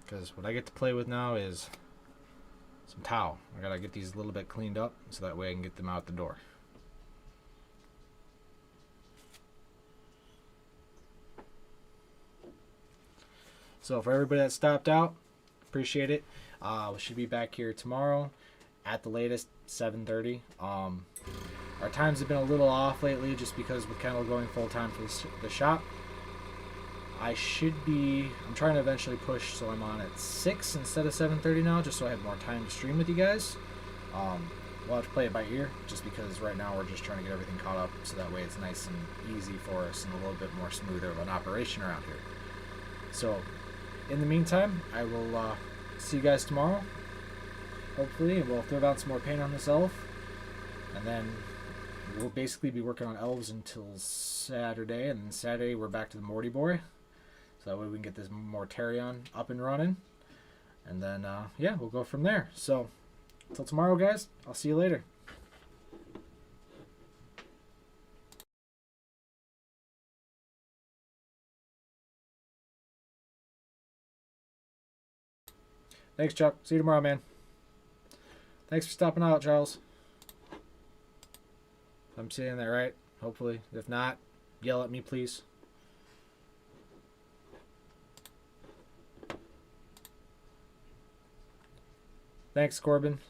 Because what I get to play with now is some towel. I gotta get these a little bit cleaned up so that way I can get them out the door. So for everybody that stopped out, appreciate it. We should be back here tomorrow at the latest 7:30. Our times have been a little off lately just because with Kendall going full time for the shop. I'm trying to eventually push so I'm on at 6 instead of 7:30 now, just so I have more time to stream with you guys. We'll have to play it by ear, just because right now we're just trying to get everything caught up, so that way it's nice and easy for us and a little bit more smoother of an operation around here. So, in the meantime, I will see you guys tomorrow, hopefully, and we'll throw down some more paint on this elf, and then we'll basically be working on elves until Saturday, and then Saturday we're back to the Morty Boy. So that way we can get this Mortarion up and running. And then, yeah, we'll go from there. So, until tomorrow, guys. I'll see you later. Thanks, Chuck. See you tomorrow, man. Thanks for stopping out, Charles. I'm saying that right, hopefully. If not, yell at me, please. Thanks, Corbin.